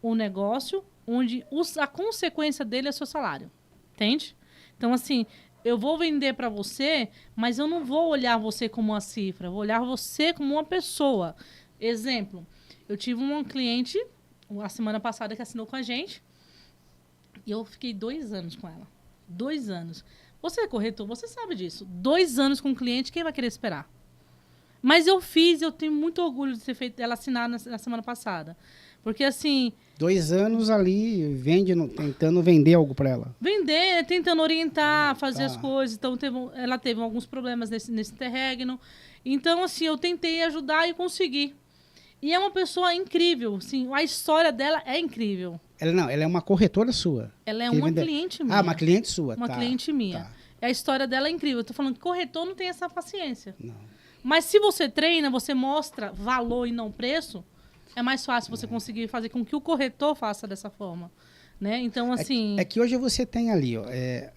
um negócio onde a consequência dele é seu salário. Entende? Então, assim... Eu vou vender para você, mas eu não vou olhar você como uma cifra. Eu vou olhar você como uma pessoa. Exemplo, eu tive um cliente, a semana passada, que assinou com a gente. E eu fiquei 2 anos com ela. 2 anos. Você é corretor, você sabe disso. 2 anos com um cliente, quem vai querer esperar? Mas eu tenho muito orgulho de ter feito ela assinar na semana passada. Porque, assim... 2 anos ali, tentando vender algo para ela. Vender, tentando orientar, fazer as coisas. Então, ela teve alguns problemas nesse interregno. Então, assim, eu tentei ajudar e consegui. E é uma pessoa incrível. Assim, a história dela é incrível. Ela é uma corretora sua. Ela é uma cliente minha. Ah, uma cliente sua. Uma cliente minha. Tá. A história dela é incrível. Eu tô falando que corretor não tem essa paciência. Não. Mas se você treina, você mostra valor e não preço... É mais fácil você conseguir fazer com que o corretor faça dessa forma, né? Então, assim... É que hoje você tem ali, ó,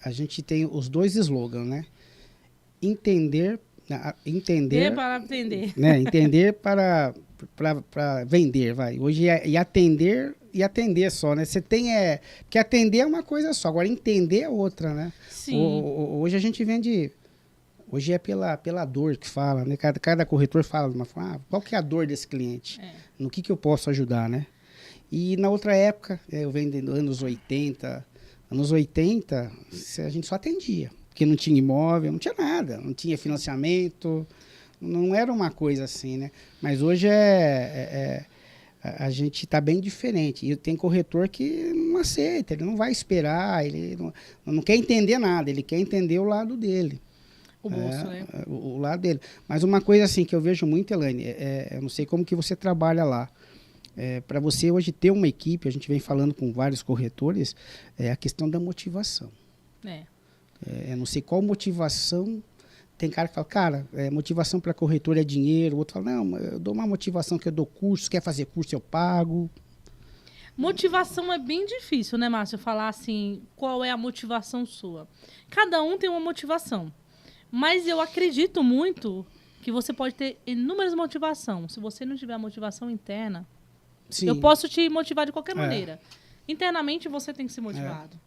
a gente tem os 2 slogans, né? Entender para atender. Né? Entender para vender, vai. Hoje e atender só, né? Você tem... Porque atender é uma coisa só, agora entender é outra, né? Sim. Hoje a gente vende... Hoje é pela dor que fala, né? Cada corretor fala de uma forma, qual que é a dor desse cliente? No que eu posso ajudar, né? E na outra época, eu venho dos anos 80, a gente só atendia, porque não tinha imóvel, não tinha nada, não tinha financiamento, não era uma coisa assim, né? Mas hoje a gente está bem diferente. E tem corretor que não aceita, ele não vai esperar, ele não quer entender nada, ele quer entender o lado dele. O bolso, né? O lado dele. Mas uma coisa assim que eu vejo muito, Elaine, eu não sei como que você trabalha lá. Para você hoje ter uma equipe, a gente vem falando com vários corretores, é a questão da motivação. Eu não sei qual motivação. Tem cara que fala, cara, motivação para corretor é dinheiro. O outro fala, não, eu dou uma motivação que eu dou curso, quer fazer curso eu pago. Motivação é bem difícil, né, Márcio? Falar assim, qual é a motivação sua? Cada um tem uma motivação. Mas eu acredito muito que você pode ter inúmeras motivações. Se você não tiver a motivação interna, sim, eu posso te motivar de qualquer maneira. Internamente você tem que ser motivado.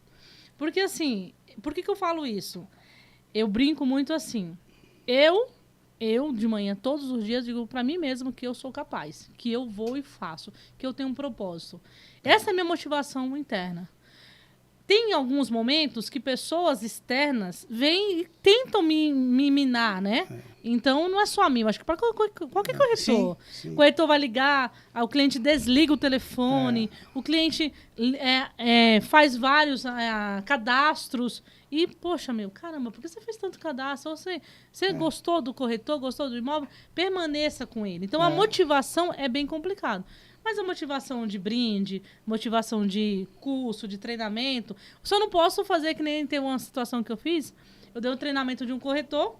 Porque assim, por que eu falo isso? eu brinco muito assim. Eu, de manhã, todos os dias, digo para mim mesmo que eu sou capaz, que eu vou e faço, que eu tenho um propósito. Essa é a minha motivação interna. Tem alguns momentos que pessoas externas vêm e tentam me minar, né? Então, não é só a mim, eu acho que para qualquer corretor. O corretor vai ligar, o cliente desliga o telefone, o cliente faz vários cadastros. E, poxa, caramba, por que você fez tanto cadastro? Você gostou do corretor, gostou do imóvel? Permaneça com ele. Então, a motivação é bem complicado. Mas a motivação de brinde, motivação de curso, de treinamento, só não posso fazer que nem tem uma situação que eu fiz. Eu dei um treinamento de um corretor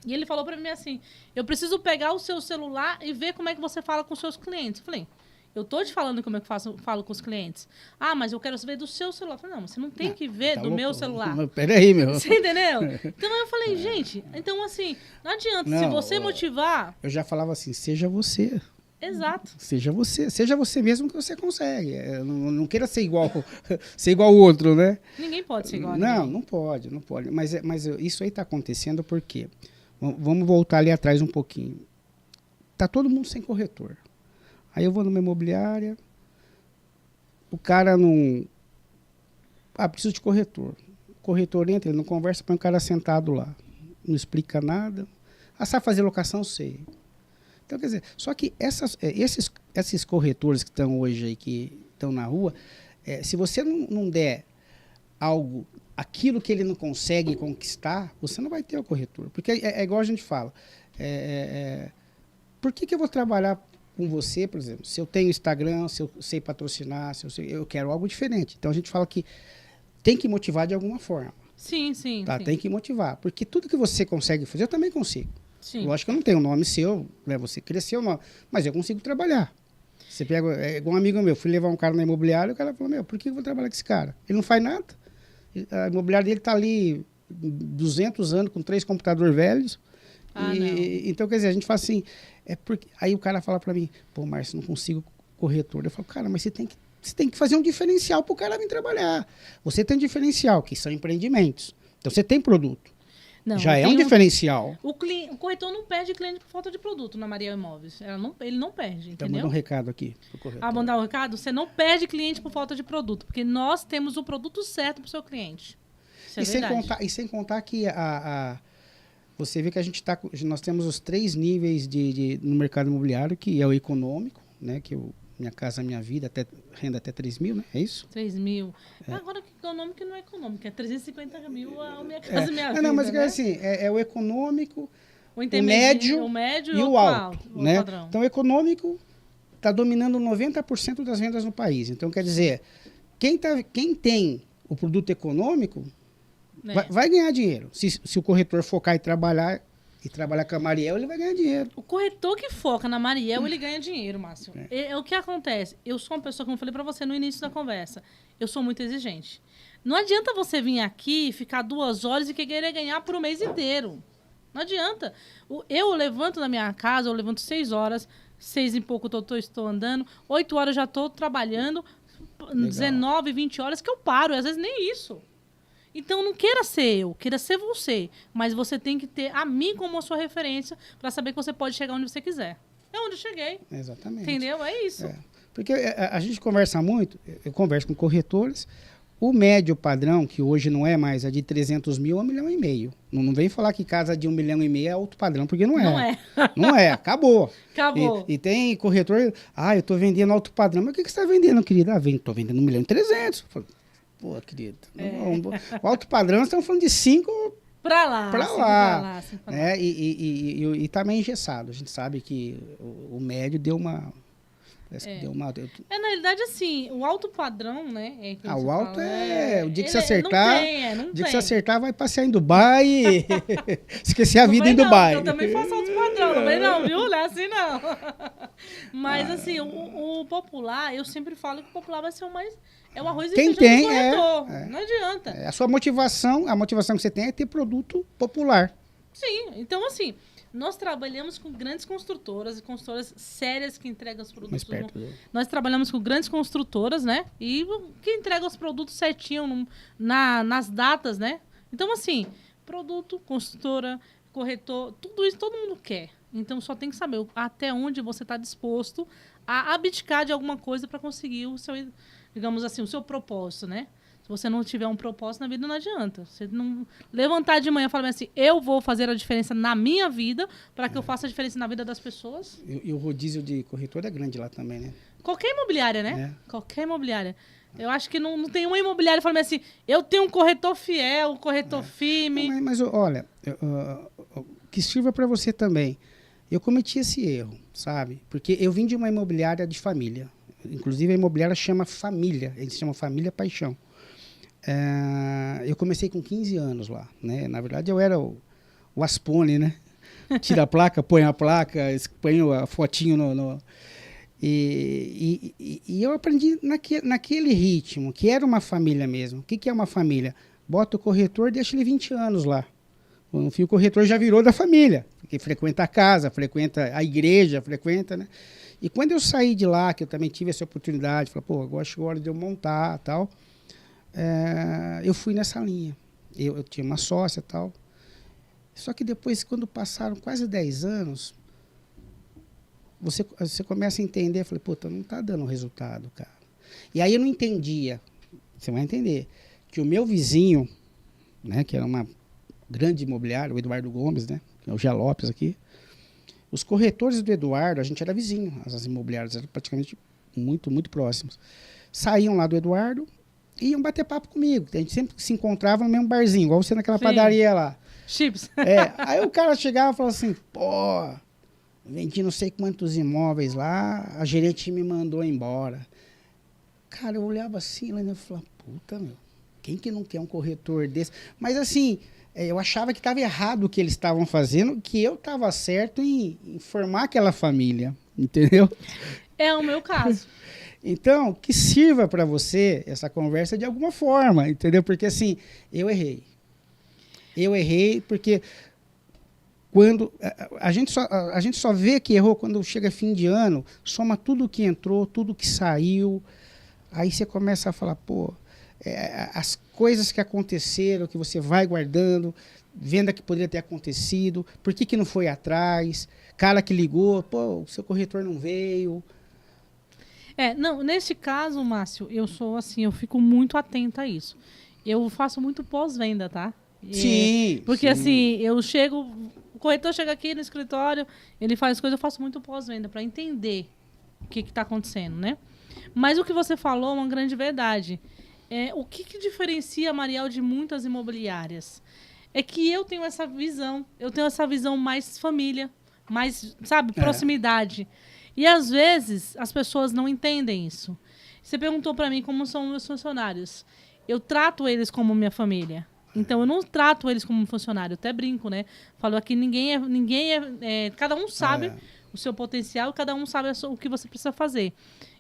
e ele falou para mim assim, eu preciso pegar o seu celular e ver como é que você fala com os seus clientes. Eu falei, eu tô te falando como é que falo com os clientes. Ah, mas eu quero saber do seu celular. Eu falei, não, você não tem que ver do meu celular. Peraí, meu. Você entendeu? Então eu falei, gente, então assim, não adianta. Se você motivar... Eu já falava assim, seja você. Exato. Seja você mesmo que você consegue. Não queira ser igual o outro, né? Ninguém pode ser igual a ninguém. Não pode. Mas isso aí está acontecendo porque... Vamos voltar ali atrás um pouquinho. Tá todo mundo sem corretor. Aí eu vou numa imobiliária, o cara não... preciso de corretor. O corretor entra, ele não conversa, põe o cara sentado lá. Não explica nada. Sabe fazer locação? Sei. Então, quer dizer, só que esses corretores que estão hoje aí, que estão na rua, se você não der aquilo que ele não consegue conquistar, você não vai ter o corretor. Porque é igual a gente fala. Por que eu vou trabalhar com você, por exemplo? Se eu tenho Instagram, se eu sei patrocinar, eu quero algo diferente. Então, a gente fala que tem que motivar de alguma forma. Sim. Tem que motivar. Porque tudo que você consegue fazer, eu também consigo. Sim. Lógico que eu não tenho o nome seu, né? Você cresceu, mas eu consigo trabalhar. Você pega, igual um amigo meu, fui levar um cara na imobiliária, o cara falou, por que eu vou trabalhar com esse cara? Ele não faz nada. A imobiliária dele está ali 200 anos, com 3 computadores velhos. Então, quer dizer, a gente fala assim, aí o cara fala para mim, Márcio, não consigo corretor. Eu falo, cara, mas você tem que fazer um diferencial para o cara vir trabalhar. Você tem um diferencial, que são empreendimentos. Então, você tem produto. Não, já é um diferencial. O corretor não perde cliente por falta de produto na Maria Imóveis. Ele não perde, entendeu? Então, manda um recado aqui pro corretor. Mandar um recado? Você não perde cliente por falta de produto, porque nós temos o produto certo para o seu cliente. Isso é verdade. Sem contar que você vê que nós temos os 3 níveis no mercado imobiliário, que é o econômico, né, que Minha Casa Minha Vida, renda até 3 mil, né? É isso? 3 mil. Agora, que econômico não é econômico, é 350 mil a Minha Casa Minha Vida. Não, mas né? assim, é o econômico, o médio e o alto. Né? Padrão. Então, o econômico está dominando 90% das vendas no país. Então, quer dizer, quem tem o produto econômico vai ganhar dinheiro. Se o corretor focar e trabalhar com a Mariel, ele vai ganhar dinheiro. O corretor que foca na Mariel, ele ganha dinheiro, Márcio. O que acontece? Eu sou uma pessoa, como eu falei para você no início da conversa, eu sou muito exigente. Não adianta você vir aqui, ficar 2 horas e querer ganhar por um mês inteiro. Não adianta. Eu levanto na minha casa, eu levanto 6 horas, 6 e pouco eu estou andando, 8 horas já estou trabalhando, legal. 19, 20 horas que eu paro, e às vezes nem isso. Então, não queira ser eu, queira ser você. Mas você tem que ter a mim como a sua referência para saber que você pode chegar onde você quiser. É onde eu cheguei. Exatamente. Entendeu? É isso. Porque a gente conversa muito, eu converso com corretores, o médio padrão, que hoje não é mais, é de 300 mil a 1,5 milhão. Não vem falar que casa de 1,5 milhão é alto padrão, porque não é. Não é. Não é, acabou. Acabou. E tem corretor, eu estou vendendo alto padrão. Mas o que você está vendendo, querido? Estou vendendo 1,3 milhão. Pô, querido. O alto padrão, nós estamos falando de 5 para lá. Né? E tá meio engessado. A gente sabe que o médio deu uma... na realidade, assim, o alto padrão, né? O alto o dia que você acertar... Não o dia que você acertar, vai passear em Dubai e esquecer a vida em Dubai. Eu também faço alto padrão, não vem não, viu? Não é assim, não. Mas, assim, o popular, eu sempre falo que o popular vai ser o mais... É o arroz e feijão do corretor. Não adianta. A sua motivação, a motivação que você tem é ter produto popular. Sim, então assim, nós trabalhamos com grandes construtoras e construtoras sérias que entregam os produtos. Nós trabalhamos com grandes construtoras, né? E que entregam os produtos certinho nas datas, né? Então assim, Produto, consultora, corretor, tudo isso todo mundo quer. Então, só tem que saber até onde você está disposto a abdicar de alguma coisa para conseguir o seu, digamos assim, o seu propósito, né? Se você não tiver um propósito na vida, não adianta. Você não levantar de manhã e falar assim, eu vou fazer a diferença na minha vida para que eu faça a diferença na vida das pessoas. E o rodízio de corretor é grande lá também, né? Qualquer imobiliária, né? Qualquer imobiliária. Eu acho que não tem uma imobiliária falando assim, eu tenho um corretor fiel, um corretor firme. Não, mas olha, que sirva para você também. Eu cometi esse erro, sabe? Porque eu vim de uma imobiliária de família. Inclusive, a imobiliária chama Família. Eles chamam Família Paixão. Eu comecei com 15 anos lá, né? Na verdade, eu era o Aspone, né? Tira a placa, põe a placa, põe a fotinho no... E eu aprendi naquele ritmo, que era uma família mesmo. O que é uma família? Bota o corretor, deixa ele 20 anos lá. No fim, o corretor já virou da família, porque frequenta a casa, frequenta a igreja, frequenta, né? E quando eu saí de lá, que eu também tive essa oportunidade, falei, pô, agora chegou a hora de eu montar e tal, eu fui nessa linha. Eu tinha uma sócia e tal. Só que depois, quando passaram quase 10 anos, você começa a entender, eu falei, puta, não tá dando resultado, cara. E aí eu não entendia, você vai entender, que o meu vizinho, né, que era uma grande imobiliária, o Eduardo Gomes, né, que é o Gia Lopes aqui, os corretores do Eduardo, a gente era vizinho, as imobiliárias eram praticamente muito, muito próximos. Saíam lá do Eduardo e iam bater papo comigo. A gente sempre se encontrava no mesmo barzinho, igual você naquela padaria lá. Chips. Aí o cara chegava e falava assim, pô, vendi não sei quantos imóveis lá, a gerente me mandou embora. Cara, eu olhava assim, lá e falava, puta, meu, quem que não quer um corretor desse? Mas assim, eu achava que estava errado o que eles estavam fazendo, que eu estava certo em formar aquela família, entendeu? É o meu caso. Então, que sirva para você essa conversa de alguma forma, entendeu? Porque assim, eu errei. Eu errei porque quando a gente só vê que errou quando chega fim de ano, soma tudo que entrou, tudo que saiu, aí você começa a falar, pô, as coisas que aconteceram, que você vai guardando, venda que poderia ter acontecido, por que não foi atrás, cara que ligou, pô, o seu corretor não veio. Não, nesse caso, Márcio, eu sou assim, eu fico muito atenta a isso. Eu faço muito pós-venda, tá? Sim. Porque sim. assim, eu chego, o corretor chega aqui no escritório, ele faz coisas, eu faço muito pós-venda para entender o que está acontecendo, né? Mas o que você falou é uma grande verdade. O que diferencia a Mariel de muitas imobiliárias? É que eu tenho essa visão mais família, mais, sabe, proximidade. E às vezes as pessoas não entendem isso. Você perguntou para mim como são meus funcionários. Eu trato eles como minha família. Então eu não trato eles como um funcionário. Eu até brinco, né? Falo aqui, cada um sabe o seu potencial, cada um sabe o que você precisa fazer.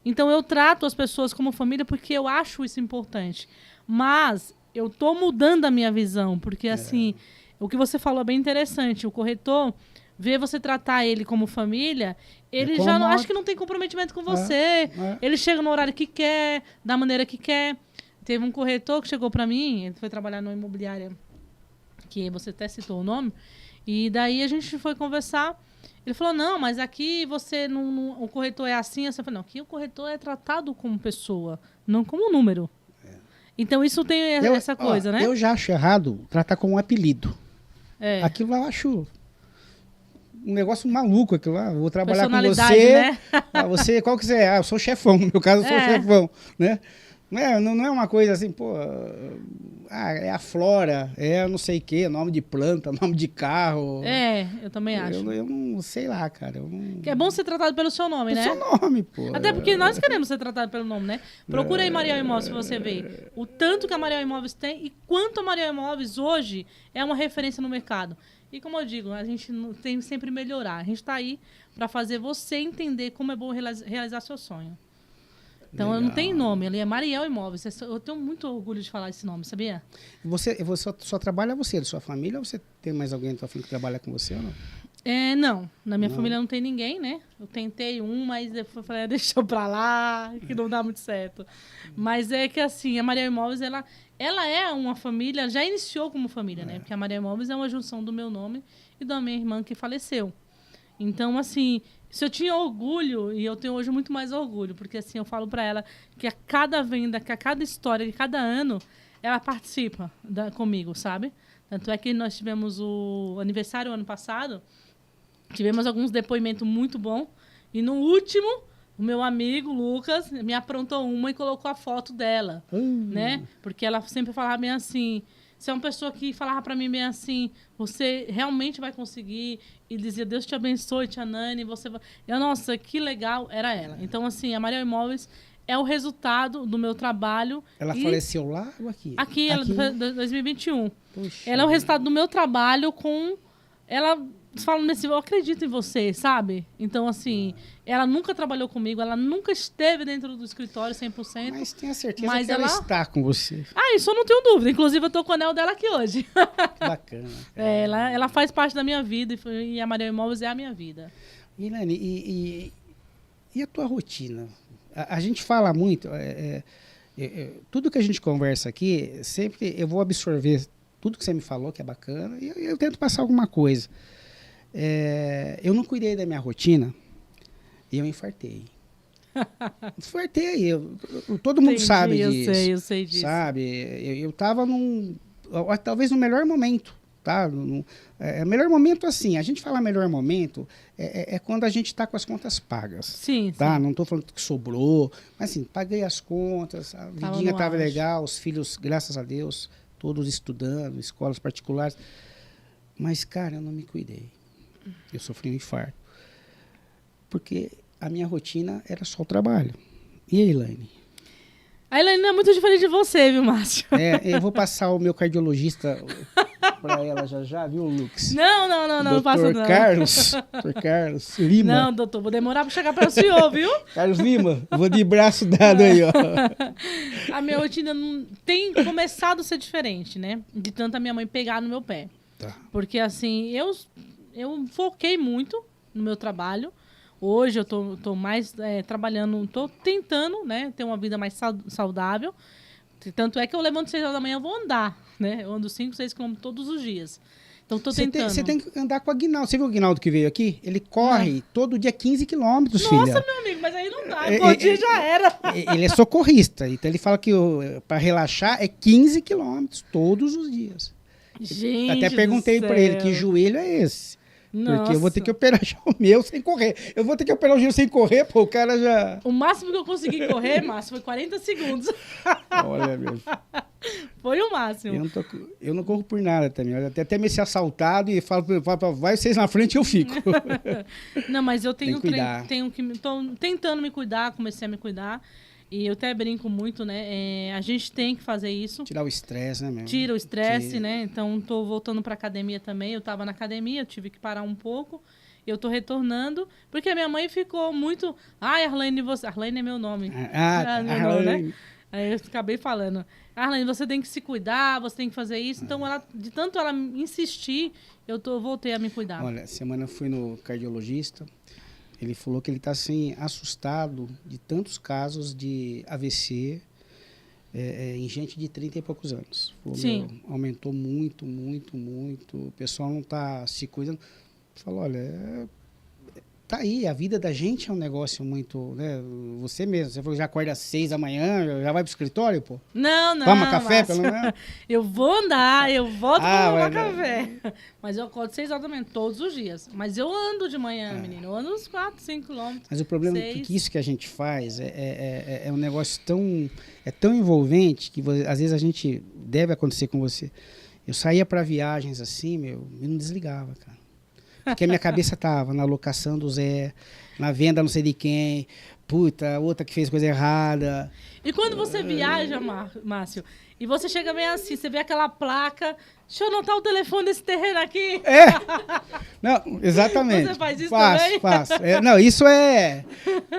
Então eu trato as pessoas como família porque eu acho isso importante. Mas eu tô mudando a minha visão, porque assim, o que você falou é bem interessante. O corretor vê você tratar ele como família, ele já não acha que não tem comprometimento com você. Ele chega no horário que quer, da maneira que quer. Teve um corretor que chegou para mim, ele foi trabalhar numa imobiliária, que você até citou o nome, e daí a gente foi conversar. Ele falou, não, mas aqui você o corretor é assim. Eu falei, não, aqui o corretor é tratado como pessoa, não como número. Então isso tem essa coisa, né? Eu já acho errado tratar como um apelido. Aquilo lá eu acho um negócio maluco, aquilo lá. Vou trabalhar com você. Né? Você, qual que você é? Eu sou chefão, no meu caso eu sou chefão, né? Não é uma coisa assim, pô, é a Flora, não sei o quê, nome de planta, nome de carro. Eu também acho. Eu não sei lá, cara. Que é bom ser tratado pelo seu nome, né? Pelo seu nome, pô. Até porque nós queremos ser tratados pelo nome, né? Procura aí Mariel Imóveis pra você ver o tanto que a Mariel Imóveis tem e quanto a Mariel Imóveis hoje é uma referência no mercado. E como eu digo, a gente tem sempre melhorar. A gente está aí para fazer você entender como é bom realizar seu sonho. Então, eu não tenho nome, ele é Mariel Imóveis. Eu tenho muito orgulho de falar esse nome, sabia? Você só trabalha você, da sua família, ou você tem mais alguém da sua família que trabalha com você ou não? Não, na minha Não? família não tem ninguém, né? Eu tentei mas depois falei, deixa eu pra lá, que não dá muito certo. Mas é que assim, a Mariel Imóveis, ela é uma família, já iniciou como família, né? Porque a Mariel Imóveis é uma junção do meu nome e da minha irmã que faleceu. Então, assim, se eu tinha orgulho, e eu tenho hoje muito mais orgulho, porque assim, eu falo pra ela que a cada venda, que a cada história, que cada ano, ela participa comigo, sabe? Tanto é que nós tivemos o aniversário ano passado, tivemos alguns depoimentos muito bons. E no último, o meu amigo, Lucas, me aprontou uma e colocou a foto dela, né? Porque ela sempre falava bem assim... Você é uma pessoa que falava pra mim bem assim... Você realmente vai conseguir. E dizia, Deus te abençoe, tia Nani. Você vai... Nossa, que legal era ela. Então, assim, a Mariel Imóveis é o resultado do meu trabalho. Ela faleceu lá ou aqui? Aqui, ela foi 2021. Puxa, ela é o resultado do meu trabalho com... Ela... Falando assim, eu acredito em você, sabe? Então, assim, ela nunca trabalhou comigo, ela nunca esteve dentro do escritório 100%. Mas tenha certeza que ela está com você. Isso eu não tenho dúvida. Inclusive, eu tô com o anel dela aqui hoje. Que bacana. Ela faz parte da minha vida e a Mariel Imóveis é a minha vida. Ilane, e a tua rotina? A gente fala muito, tudo que a gente conversa aqui, sempre eu vou absorver tudo que você me falou, que é bacana, e eu tento passar alguma coisa. Eu não cuidei da minha rotina e eu infartei. Todo mundo sabe disso. Eu sei disso. Sabe? Eu estava talvez no melhor momento. Tá? O melhor momento, assim, a gente fala melhor momento, é quando a gente está com as contas pagas. Sim, tá? sim. Não estou falando que sobrou, mas assim, paguei as contas, a vidinha estava legal, os filhos, graças a Deus, todos estudando, escolas particulares. Mas, cara, eu não me cuidei. Eu sofri um infarto. Porque a minha rotina era só o trabalho. E a Elaine? A Elaine não é muito diferente de você, viu, Márcio? Eu vou passar o meu cardiologista para ela já, viu, Lux? Não passa não. Dr. Carlos Lima. Não, doutor, vou demorar para chegar para o senhor, viu? Carlos Lima, vou de braço dado aí, ó. A minha rotina tem começado a ser diferente, né? De tanto a minha mãe pegar no meu pé. Tá. Porque, assim, eu foquei muito no meu trabalho. Hoje eu tô mais trabalhando, tô tentando, né, ter uma vida mais saudável. Tanto é que eu levanto 6 horas da manhã, eu vou andar, né? Eu ando 5, 6 quilômetros todos os dias. Então tô tentando. Você tem que andar com o Aguinaldo. Você viu o Aguinaldo que veio aqui? Ele corre todo dia 15 quilômetros, filha. Nossa, meu amigo, mas aí não dá. Bom dia já era. Ele é socorrista. Então ele fala que para relaxar é 15 quilômetros todos os dias. Gente, até perguntei para ele que joelho é esse. Nossa. Porque eu vou ter que operar já o meu sem correr. Eu vou ter que operar o joelho sem correr, pô, o cara já... O máximo que eu consegui correr, Márcio, foi 40 segundos. Olha, meu. Foi o máximo. Eu não corro por nada também. Eu até me ser assaltado e falo, vai vocês na frente e eu fico. Não, mas eu tô tentando me cuidar, comecei a me cuidar. E eu até brinco muito, né? A gente tem que fazer isso. Tirar o estresse, né, mesmo? Tira o estresse, né? Então, tô voltando pra academia também. Eu tava na academia, tive que parar um pouco. Eu tô retornando, porque a minha mãe ficou muito... Arlene, você... Arlene é meu nome. Meu nome, né? Aí eu acabei falando. Arlene, você tem que se cuidar, você tem que fazer isso. Então, de tanto ela insistir, voltei a me cuidar. Olha, semana eu fui no cardiologista. Ele falou que ele está assim, assustado de tantos casos de AVC em gente de 30 e poucos anos. Falou, sim. Aumentou muito, muito, muito. O pessoal não está se cuidando. Falou, olha, tá aí, a vida da gente é um negócio muito... Né? Você mesmo, você falou que já acorda às 6 da manhã, já vai pro escritório, pô? Não. Toma café, pelo menos? Eu vou andar, eu volto pra tomar café. Mas eu acordo 6 horas da manhã, todos os dias. Mas eu ando de manhã, menino. Eu ando uns 4, 5 quilômetros. Mas o problema é que isso que a gente faz é um negócio tão envolvente que às vezes a gente deve acontecer com você. Eu saía para viagens assim, e não desligava, cara. Porque a minha cabeça tava na locação do Zé, na venda não sei de quem, puta, outra que fez coisa errada. E quando você viaja, Márcio, e você chega bem assim, você vê aquela placa, deixa eu anotar o telefone desse terreno aqui. Não, exatamente. Você faz isso também? Faço. Não, isso é...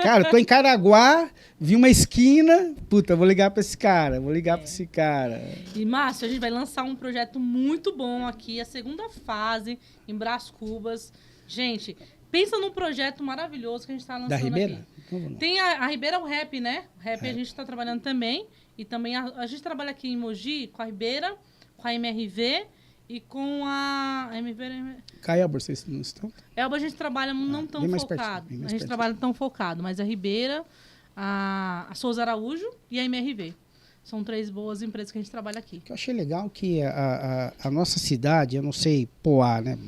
Cara, eu tô em Caraguá, vi uma esquina, puta, vou ligar pra esse cara, E, Márcio, a gente vai lançar um projeto muito bom aqui, a segunda fase, em Brás Cubas. Gente, pensa num projeto maravilhoso que a gente está lançando Da Ribeira? aqui. Então, Tem a Ribeira, o Rap, né? O Rap a gente está trabalhando também. E também a gente trabalha aqui em Mogi com a Ribeira, com a MRV e com a Caelba, vocês não estão? Elba a gente trabalha não tão focado. A gente trabalha tão focado, mas a Ribeira, a Souza Araújo e a MRV. São 3 boas empresas que a gente trabalha aqui. Eu achei legal que a nossa cidade, eu não sei Poá, né?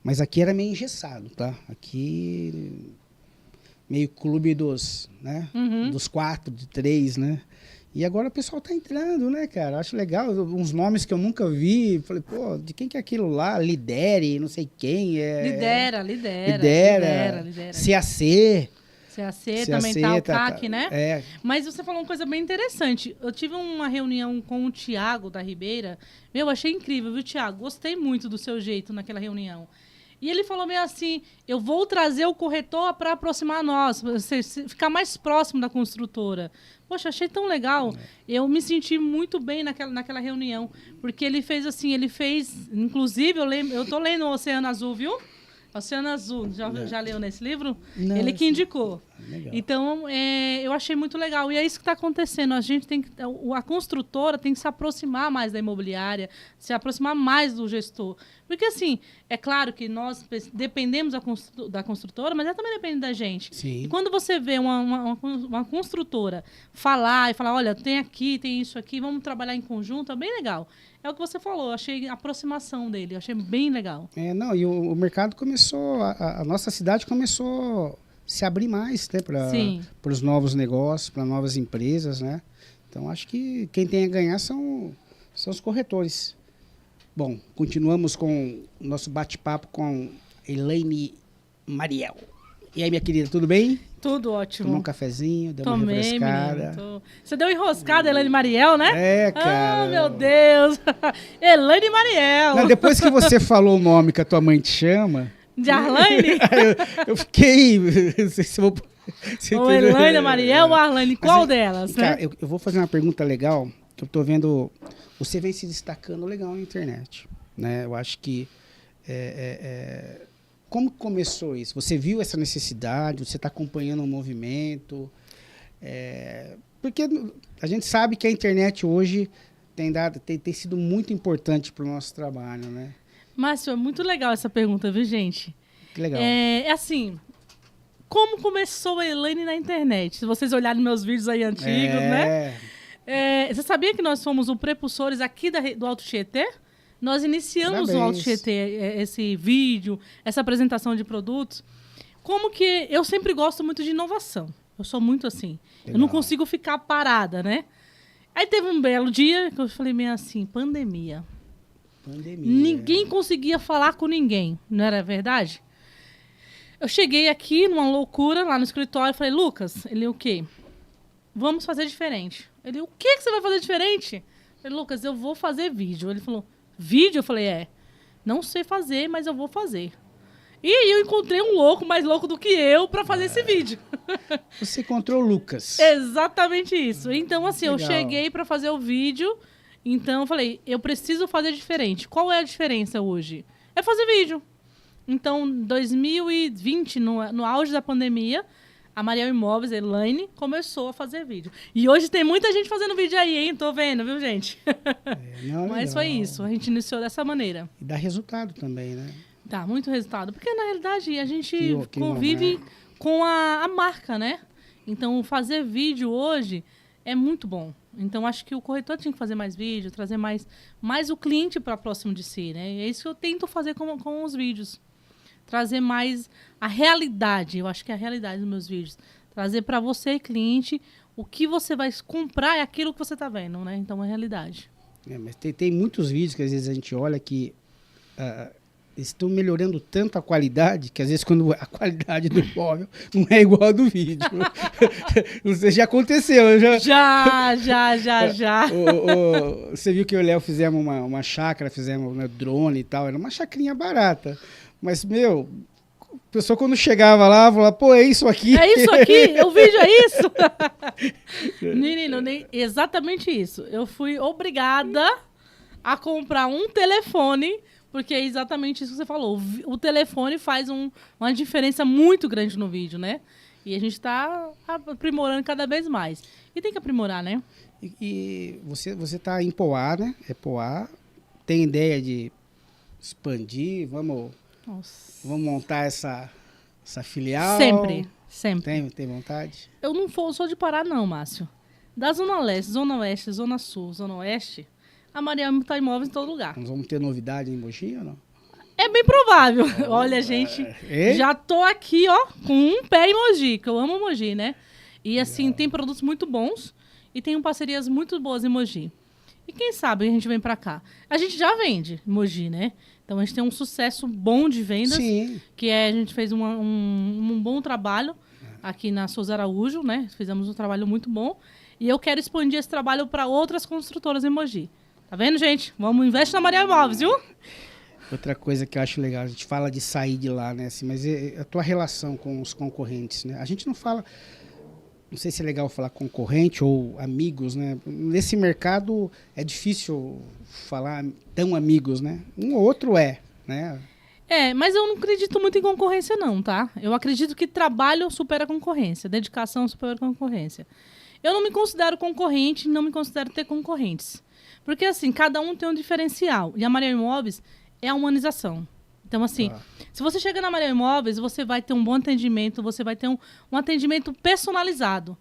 Mas aqui era meio engessado, tá? Aqui meio clube dos, né? Dos 4, de 3, né? E agora o pessoal tá entrando, né, cara? Acho legal. Uns nomes que eu nunca vi. Falei, pô, de quem que é aquilo lá? Lidere, não sei quem. Lidera. CAC também tá, o CAC, né? É. Mas você falou uma coisa bem interessante. Eu tive uma reunião com o Thiago da Ribeira. Meu, achei incrível, viu, Thiago? Gostei muito do seu jeito naquela reunião. E ele falou meio assim, eu vou trazer o corretor para aproximar nós, ficar mais próximo da construtora. Poxa, achei tão legal. Eu me senti muito bem naquela reunião. Porque ele fez assim, inclusive, eu tô lendo o Oceano Azul, viu? Oceano Azul, já leu nesse livro? Não, ele que indicou. Legal. Então, eu achei muito legal. E é isso que está acontecendo. A construtora tem que se aproximar mais da imobiliária, se aproximar mais do gestor. Porque, assim, é claro que nós dependemos da construtora, mas ela também depende da gente. Sim. E quando você vê uma construtora falar, olha, tem isso aqui, vamos trabalhar em conjunto, é bem legal. É o que você falou, eu achei a aproximação dele, eu achei bem legal. E o mercado começou, a nossa cidade começou a se abrir mais, né, para os novos negócios, para novas empresas, né? Então, acho que quem tem a ganhar são os corretores. Bom, continuamos com o nosso bate-papo com Elaine Mariel. E aí, minha querida, tudo bem? Tudo ótimo. Tomou um cafezinho, deu uma refrescada. Menino, Você deu enroscada, Elaine Mariel, né? É, cara. Ah, meu Deus. Elaine Mariel. Não, depois que você falou o nome que a tua mãe te chama... De Arlane? eu fiquei... Não sei se vou... Ou Elaine Mariel ou Arlane, qual delas, cara, né? Eu vou fazer uma pergunta legal, que eu tô vendo... Você vem se destacando legal na internet, né? Eu acho que... Como começou isso? Você viu essa necessidade? Você está acompanhando o movimento? Porque a gente sabe que a internet hoje tem sido muito importante para o nosso trabalho, né? Márcio, é muito legal essa pergunta, viu, gente? Que legal. É assim, como começou a Elaine na internet? Se vocês olharem meus vídeos aí antigos, né? Você sabia que nós fomos o prepulsores aqui do Alto Tietê? Nós iniciamos no Alto Tietê esse vídeo, essa apresentação de produtos. Como que eu sempre gosto muito de inovação. Eu sou muito assim. Legal. Eu não consigo ficar parada, né? Aí teve um belo dia que eu falei meio assim, pandemia. Ninguém conseguia falar com ninguém, não era verdade? Eu cheguei aqui numa loucura lá no escritório e falei, Lucas, ele o quê? Vamos fazer diferente. Ele, o que você vai fazer diferente? Eu falei, Lucas, eu vou fazer vídeo. Ele falou, vídeo? Eu falei, não sei fazer, mas eu vou fazer. E aí eu encontrei um louco, mais louco do que eu, para fazer esse vídeo. Você encontrou o Lucas. Exatamente isso. Então, assim, legal. Eu cheguei para fazer o vídeo, então eu falei, eu preciso fazer diferente. Qual é a diferença hoje? É fazer vídeo. Então, 2020, no auge da pandemia, a Mariel Imóveis, a Elaine, começou a fazer vídeo. E hoje tem muita gente fazendo vídeo aí, hein? Tô vendo, viu, gente? Mas foi isso, a gente iniciou dessa maneira. E dá resultado também, né? Dá muito resultado, porque na realidade a gente convive com a marca, né? Então, fazer vídeo hoje é muito bom. Então, acho que o corretor tinha que fazer mais vídeo, trazer mais o cliente para próximo de si, né? É isso que eu tento fazer com os vídeos. Trazer mais a realidade, eu acho que é a realidade dos meus vídeos. Trazer para você, cliente, o que você vai comprar é aquilo que você está vendo, né? Então, é a realidade. Mas tem muitos vídeos que às vezes a gente olha que estão melhorando tanto a qualidade, que às vezes quando a qualidade do imóvel não é igual a do vídeo. Não sei, já aconteceu. Já. Você viu que eu e o Léo fizemos uma chácara, fizemos drone e tal, era uma chacrinha barata. Mas, meu, a pessoa quando chegava lá, falava, pô, é isso aqui. É isso aqui, o vídeo é isso. Menino, exatamente isso. Eu fui obrigada a comprar um telefone Porque é exatamente isso que você falou. O telefone faz uma diferença muito grande no vídeo, né? E a gente está aprimorando cada vez mais. E tem que aprimorar, né? E você tá em Poá, né? É Poá. Tem ideia de expandir? Vamos montar essa filial? Sempre. Tem vontade? Eu não sou de Pará, não, Márcio. Da Zona Leste, Zona Oeste, Zona Sul, Zona Oeste, a Mariana está imóveis em todo lugar. Nós vamos ter novidade em Mogi ou não? É bem provável. Olha, gente, já tô aqui, ó, com um pé em Mogi, que eu amo Mogi, né? E assim, tem produtos muito bons e tem parcerias muito boas em Mogi. E quem sabe a gente vem pra cá. A gente já vende em Mogi, né? Então a gente tem um sucesso bom de vendas. Sim. Que é, a gente fez um bom trabalho aqui na Souza Araújo, né? Fizemos um trabalho muito bom. E eu quero expandir esse trabalho para outras construtoras em Mogi. Tá vendo, gente? Vamos investir na Maria Imóveis, viu? Outra coisa que eu acho legal, a gente fala de sair de lá, né? Assim, mas a tua relação com os concorrentes, né? A gente não fala... Não sei se é legal falar concorrente ou amigos, né? Nesse mercado é difícil falar tão amigos, né? Um ou outro né? Mas eu não acredito muito em concorrência, não, tá? Eu acredito que trabalho supera concorrência, dedicação supera concorrência. Eu não me considero concorrente, não me considero ter concorrentes. Porque, assim, cada um tem um diferencial. E a Maria Imóveis é a humanização. Então, assim, se você chega na Maria Imóveis, você vai ter um bom atendimento, você vai ter um atendimento personalizado.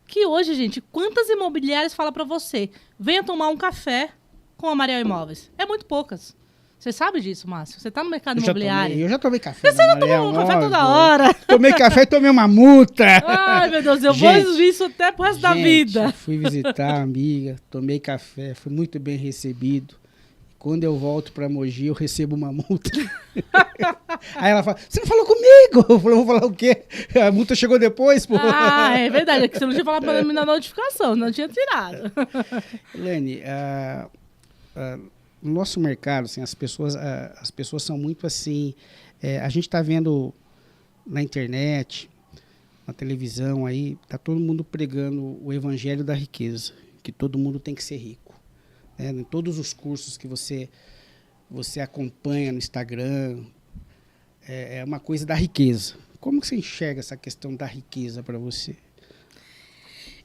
Que hoje, gente, quantas imobiliárias falam para você? Venha tomar um café com a Maria Imóveis. É muito poucas. Você sabe disso, Márcio? Você está no mercado imobiliário. Eu já tomei café. Você já tomou um café toda hora. Tomei café e tomei uma multa. Ai, meu Deus, eu vou ver isso até pro resto da vida. Fui visitar a amiga, tomei café, fui muito bem recebido. Quando eu volto para Mogi, eu recebo uma multa. Aí ela fala, você não falou comigo? Eu falei, vou falar o quê? A multa chegou depois, pô. Ah, é verdade. É que você não tinha falado para me dar notificação, não tinha tirado. Helene, no nosso mercado, assim, as pessoas são muito assim... a gente está vendo na internet, na televisão, aí, tá todo mundo pregando o evangelho da riqueza, que todo mundo tem que ser rico. Em todos os cursos que você acompanha no Instagram, é uma coisa da riqueza. Como que você enxerga essa questão da riqueza para você?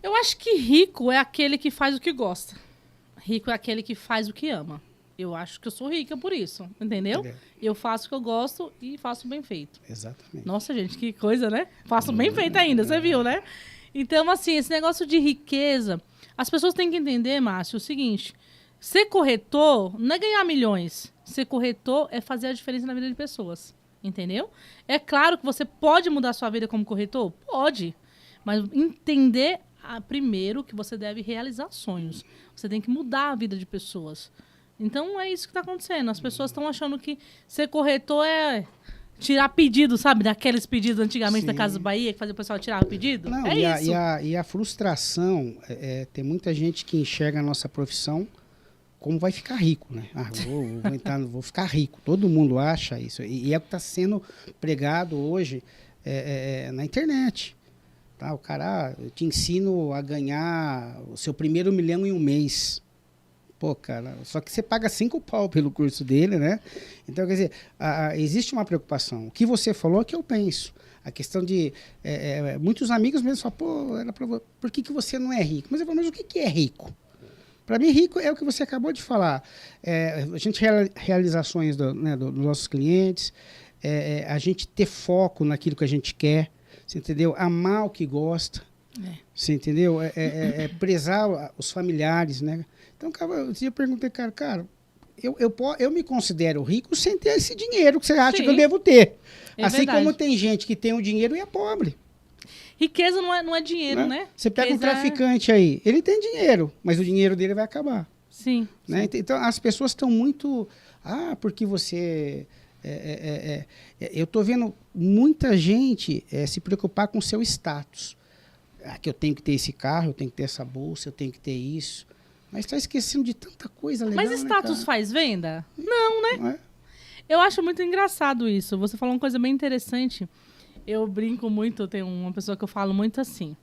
Eu acho que rico é aquele que faz o que gosta. Rico é aquele que faz o que ama. Eu acho que eu sou rica por isso, entendeu? Eu faço o que eu gosto e faço bem feito. Exatamente. Nossa, gente, que coisa, né? Faço bem feito ainda, você viu, né? Então, assim, esse negócio de riqueza... As pessoas têm que entender, Márcio, o seguinte... Ser corretor não é ganhar milhões. Ser corretor é fazer a diferença na vida de pessoas. Entendeu? É claro que você pode mudar a sua vida como corretor? Pode. Mas entender primeiro que você deve realizar sonhos. Você tem que mudar a vida de pessoas. Então é isso que está acontecendo. As pessoas estão achando que ser corretor é tirar pedido, sabe? Daqueles pedidos antigamente da Casa Bahia, que fazia o pessoal tirar o pedido. Não, isso. E a frustração, tem muita gente que enxerga a nossa profissão como vai ficar rico, né? Vou ficar rico. Todo mundo acha isso. E é o que está sendo pregado hoje na internet. Tá? O cara, eu te ensino a ganhar o seu primeiro 1 milhão em um mês. Pô, cara, só que você paga 5 pau pelo curso dele, né? Então, quer dizer, existe uma preocupação. O que você falou é que eu penso. A questão de... muitos amigos mesmo falam, pô, por que você não é rico? Mas eu falo, mas o que é rico? Para mim, rico é o que você acabou de falar. A gente realizações dos nossos clientes, a gente ter foco naquilo que a gente quer, você entendeu? Amar o que gosta, você entendeu? Prezar os familiares, né? Então, cara, eu perguntei, cara, eu me considero rico sem ter esse dinheiro que você acha que eu devo ter. Assim verdade. Como tem gente que tem o dinheiro e é pobre. Riqueza não é dinheiro, né? Você pega um traficante aí, ele tem dinheiro, mas o dinheiro dele vai acabar. Sim. Né? Sim. Então, as pessoas estão muito... porque você... eu estou vendo muita gente se preocupar com o seu status. Que eu tenho que ter esse carro, eu tenho que ter essa bolsa, eu tenho que ter isso. Mas está esquecendo de tanta coisa legal, mas status faz venda? Não, né? Não é? Eu acho muito engraçado isso. Você falou uma coisa bem interessante. Eu brinco muito, tem uma pessoa que eu falo muito assim.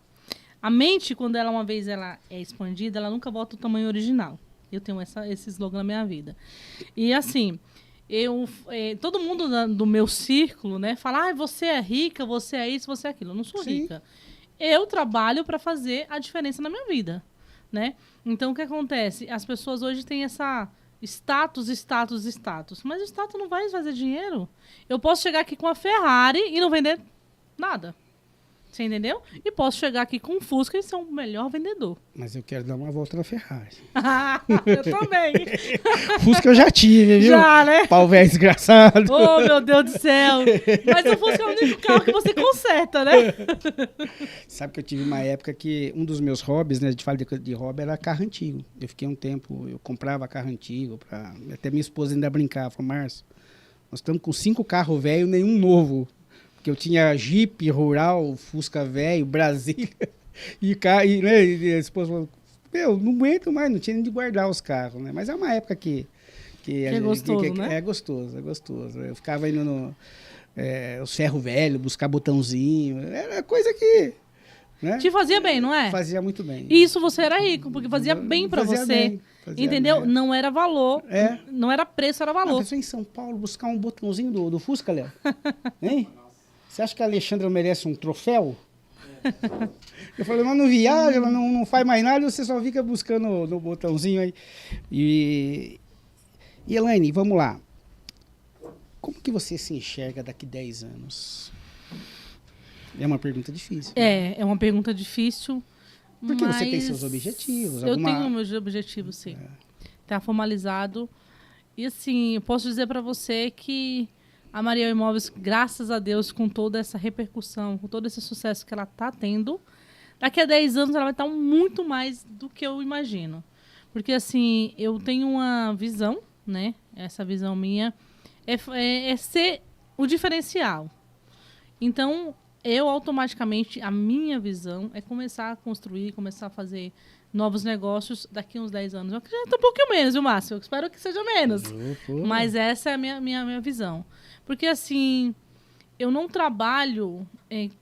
A mente, quando uma vez ela é expandida, ela nunca volta ao tamanho original. Eu tenho esse slogan na minha vida. E assim, todo mundo do meu círculo, né, fala, você é rica, você é isso, você é aquilo. Eu não sou rica. Eu trabalho para fazer a diferença na minha vida, né? Então, o que acontece? As pessoas hoje têm essa status. Mas o status não vai fazer dinheiro. Eu posso chegar aqui com a Ferrari e não vender nada. Você entendeu? E posso chegar aqui com um Fusca e ser o melhor vendedor. Mas eu quero dar uma volta na Ferrari. Eu também. Fusca eu já tive, viu? Já, né? Pau velho desgraçado. Oh, meu Deus do céu. Mas o Fusca é o único carro que você conserta, né? Sabe que eu tive uma época que um dos meus hobbies, né? De falar de hobby, era carro antigo. Eu fiquei um tempo, eu comprava carro antigo. Até minha esposa ainda brincava. Falou, Márcio, nós estamos com 5 carros velhos, nenhum novo. Que eu tinha Jeep rural, Fusca velho, Brasília, e a esposa falou, não aguento mais, não tinha nem de guardar os carros, né? Mas é uma época que é gostoso, né? É gostoso. Eu ficava indo no os ferro velho, buscar botãozinho, era coisa que... Né? Te fazia bem, não é? Fazia muito bem. Isso você era rico, porque fazia bem pra você. Entendeu? Bem. Não era valor, não era preço, era valor. A pessoa em São Paulo buscar um botãozinho do Fusca, Léo? Hein? Você acha que a Alexandra merece um troféu? Eu falei, mas não viaja, ela não faz mais nada, você só fica buscando no botãozinho aí. E Elaine, vamos lá. Como que você se enxerga daqui 10 anos? É uma pergunta difícil. É uma pergunta difícil. Porque você tem seus objetivos. Eu tenho meus objetivos, sim. Tá formalizado. E assim, eu posso dizer para você que a Mariel Imóveis, graças a Deus, com toda essa repercussão, com todo esse sucesso que ela está tendo, daqui a 10 anos ela vai estar muito mais do que eu imagino. Porque, assim, eu tenho uma visão, né? Essa visão minha é ser o diferencial. Então, eu automaticamente, a minha visão é começar a construir, começar a fazer novos negócios daqui a uns 10 anos. Eu acredito um pouquinho menos, viu, Márcio? Eu espero que seja menos. Mas essa é a minha visão. Porque, assim, eu não trabalho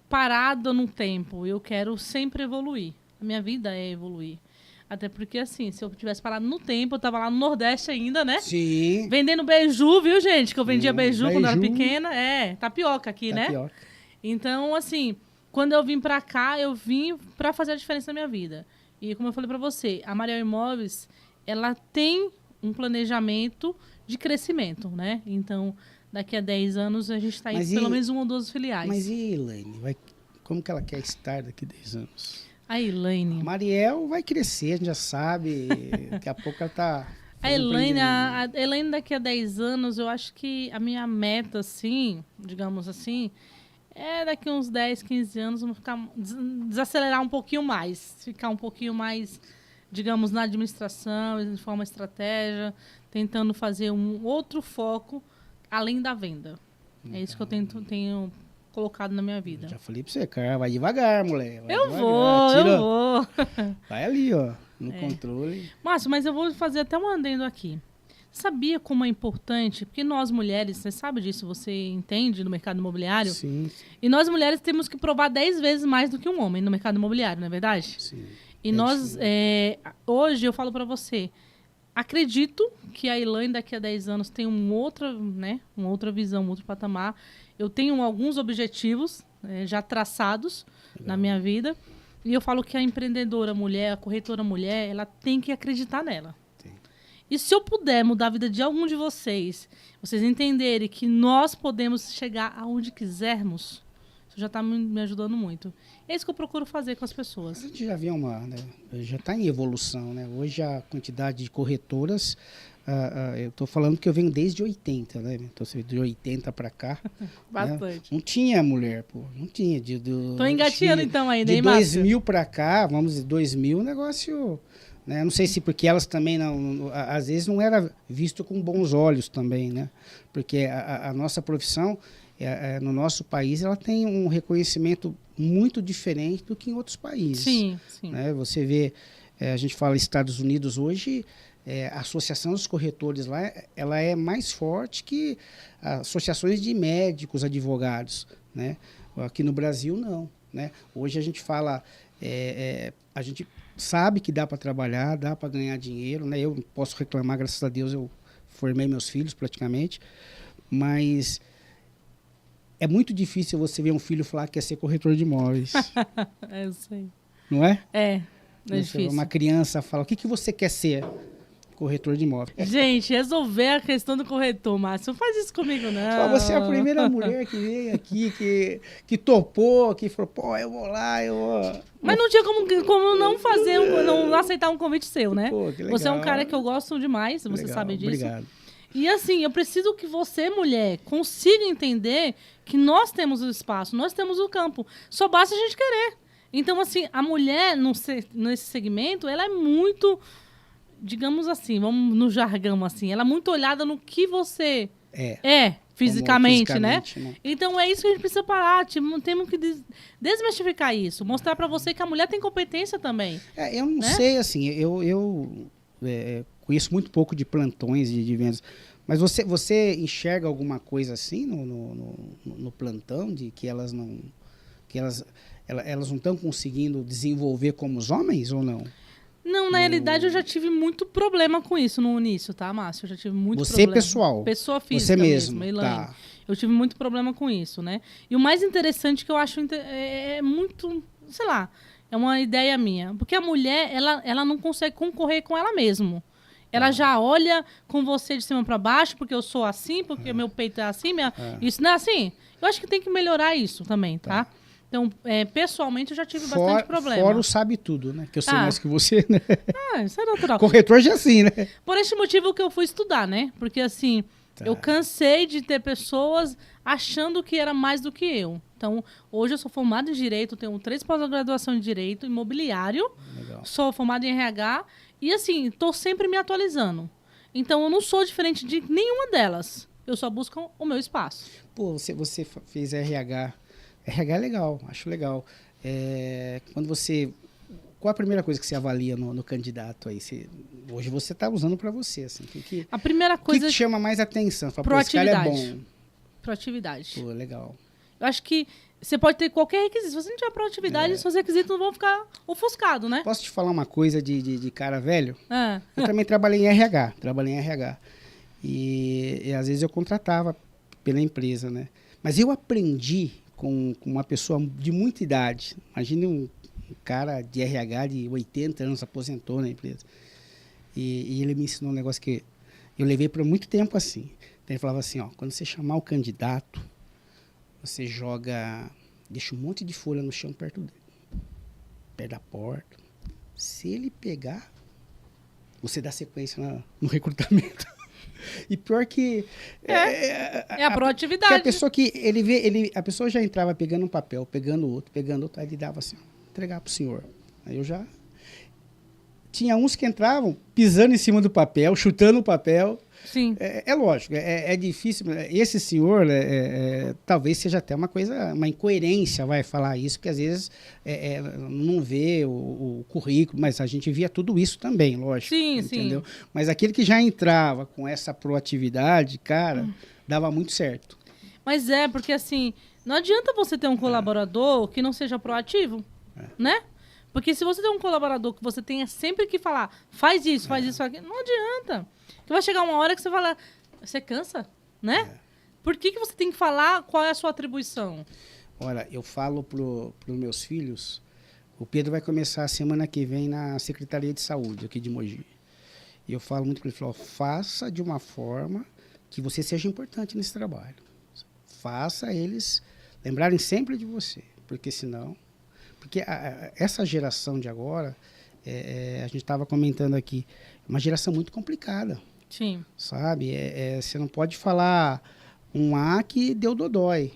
parada no tempo. Eu quero sempre evoluir. A minha vida é evoluir. Até porque, assim, se eu tivesse parado no tempo, eu tava lá no Nordeste ainda, né? Sim. Vendendo beiju, viu, gente? Que eu vendia beiju quando eu era pequena. Tapioca aqui, né? Então, assim, quando eu vim pra cá, eu vim pra fazer a diferença na minha vida. E como eu falei pra você, a Mariel Imóveis, ela tem um planejamento de crescimento, né? Então, daqui a 10 anos, a gente está em pelo menos 1 ou 2 filiais. Mas e Elaine? Como que ela quer estar daqui a 10 anos? A Elaine. A Mariel vai crescer, a gente já sabe. Daqui a pouco ela está... A Elaine, daqui a 10 anos, eu acho que a minha meta, assim, digamos assim, daqui a uns 10, 15 anos, vamos desacelerar um pouquinho mais. Ficar um pouquinho mais, digamos, na administração, de forma estratégia, tentando fazer um outro foco além da venda. É isso que eu tenho colocado na minha vida. Já falei pra você, cara, vai devagar, mulher. Eu vou. Vai ali, ó, no controle. Márcio, mas eu vou fazer até um adendo aqui. Sabia como é importante? Porque nós mulheres, você sabe disso, você entende no mercado imobiliário? Sim. E nós mulheres temos que provar 10 vezes mais do que um homem no mercado imobiliário, não é verdade? Sim. E nós, hoje eu falo para você, acredito que a Elaine daqui a 10 anos tem uma outra visão, um outro patamar. Eu tenho alguns objetivos já traçados na minha vida. E eu falo que a empreendedora mulher, a corretora mulher, ela tem que acreditar nela. Sim. E se eu puder mudar a vida de algum de vocês entenderem que nós podemos chegar aonde quisermos, isso já está me ajudando muito. É isso que eu procuro fazer com as pessoas. A gente já viu já está em evolução, né? Hoje a quantidade de corretoras, eu estou falando que eu venho desde 80, né? Então, de 80 para cá. Bastante. Né? Não tinha mulher, pô. Não tinha. Estou engatinhando então ainda, hein, Márcio? De 2000 para cá, vamos dizer, 2000, o negócio... Né? Não sei se porque elas também, às vezes, não era visto com bons olhos também, né? Porque a nossa profissão... no nosso país, ela tem um reconhecimento muito diferente do que em outros países. Sim. Né? Você vê, a gente fala Estados Unidos hoje, a Associação dos Corretores lá, ela é mais forte que associações de médicos, advogados. Né? Aqui no Brasil, não. Né? Hoje a gente fala, a gente sabe que dá para trabalhar, dá para ganhar dinheiro. Né? Eu posso reclamar, graças a Deus, eu formei meus filhos praticamente, mas é muito difícil você ver um filho falar que quer ser corretor de imóveis. Eu sei. Não é? É difícil. Uma criança fala, o que você quer ser? Corretor de imóveis. Gente, resolver a questão do corretor, Márcio. Não faz isso comigo, não. Você é a primeira mulher que veio aqui, que topou, que falou, pô, eu vou lá, eu vou... Mas não tinha como não fazer, não aceitar um convite seu, né? Pô, que legal. Você é um cara que eu gosto demais, você Legal, sabe disso. Obrigado. E assim, eu preciso que você, mulher, consiga entender que nós temos o espaço, nós temos o campo. Só basta a gente querer. Então, assim, a mulher nesse segmento, ela é muito... digamos assim, vamos no jargão assim, ela é muito olhada no que você é fisicamente, né? Então é isso que a gente precisa parar, temos que desmistificar isso, mostrar para você que a mulher tem competência também. Eu não sei, assim, eu conheço muito pouco de plantões de vendas, mas você enxerga alguma coisa assim no plantão, de que elas não estão conseguindo desenvolver como os homens ou não? Não, na realidade eu já tive muito problema com isso no início, tá, Márcio? Eu já tive muito você problema. Você pessoal? Pessoa física você mesmo, Elaine. Tá. Eu tive muito problema com isso, né? E o mais interessante que eu acho é muito, sei lá, é uma ideia minha. Porque a mulher, ela não consegue concorrer com ela mesma. Ela já olha com você de cima para baixo, porque eu sou assim, porque meu peito é assim, isso não é assim. Eu acho que tem que melhorar isso também, tá? Então, pessoalmente, eu já tive bastante problema. Fora o sabe tudo, né? Que eu sei mais que você, né? Isso é natural. Corretor já é assim, né? Por este motivo que eu fui estudar, né? Porque, assim, eu cansei de ter pessoas achando que era mais do que eu. Então, hoje eu sou formada em Direito, tenho 3 pós-graduação em Direito, Imobiliário, sou formada em RH e, assim, estou sempre me atualizando. Então, eu não sou diferente de nenhuma delas. Eu só busco o meu espaço. Pô, você fez RH... RH é legal, acho legal. Quando qual a primeira coisa que você avalia no candidato aí? Hoje você está usando para você, assim. A primeira coisa... O que chama mais atenção? Fala, proatividade. Pô, esse cara é bom. Proatividade. Pô, legal. Eu acho que você pode ter qualquer requisito. Se você não tiver proatividade, seus requisitos não vão ficar ofuscados, né? Posso te falar uma coisa de cara velho? Eu também trabalhei em RH. E às vezes eu contratava pela empresa, né? Mas eu aprendi com uma pessoa de muita idade. Imagine um cara de RH de 80 anos, aposentou na empresa. E ele me ensinou um negócio que eu levei por muito tempo assim. Então ele falava assim, quando você chamar o candidato, você deixa um monte de folha no chão perto dele, perto da porta. Se ele pegar, você dá sequência no recrutamento. E pior que... a proatividade. Porque a pessoa a pessoa já entrava pegando um papel, pegando outro, aí ele dava assim, entregar pro senhor. Aí eu já... Tinha uns que entravam pisando em cima do papel, chutando o papel. Sim. É lógico, é difícil. Esse senhor, talvez seja até uma incoerência, vai falar isso, porque às vezes não vê o currículo, mas a gente via tudo isso também, lógico. Sim, entendeu? sim. Mas aquele que já entrava com essa proatividade, cara, dava muito certo. Mas porque assim, não adianta você ter um colaborador que não seja proativo, né? Porque se você tem um colaborador que você tenha sempre que falar, faz isso, faz aquilo, não adianta. Porque vai chegar uma hora que você fala, você cansa, né? Por que você tem que falar qual é a sua atribuição? Olha, eu falo pros meus filhos, o Pedro vai começar a semana que vem na Secretaria de Saúde aqui de Mogi. E eu falo muito para ele, faça de uma forma que você seja importante nesse trabalho. Faça eles lembrarem sempre de você, porque senão... Porque essa geração de agora, a gente estava comentando aqui, é uma geração muito complicada. Sim. Sabe? Você não pode falar um A que deu dodói.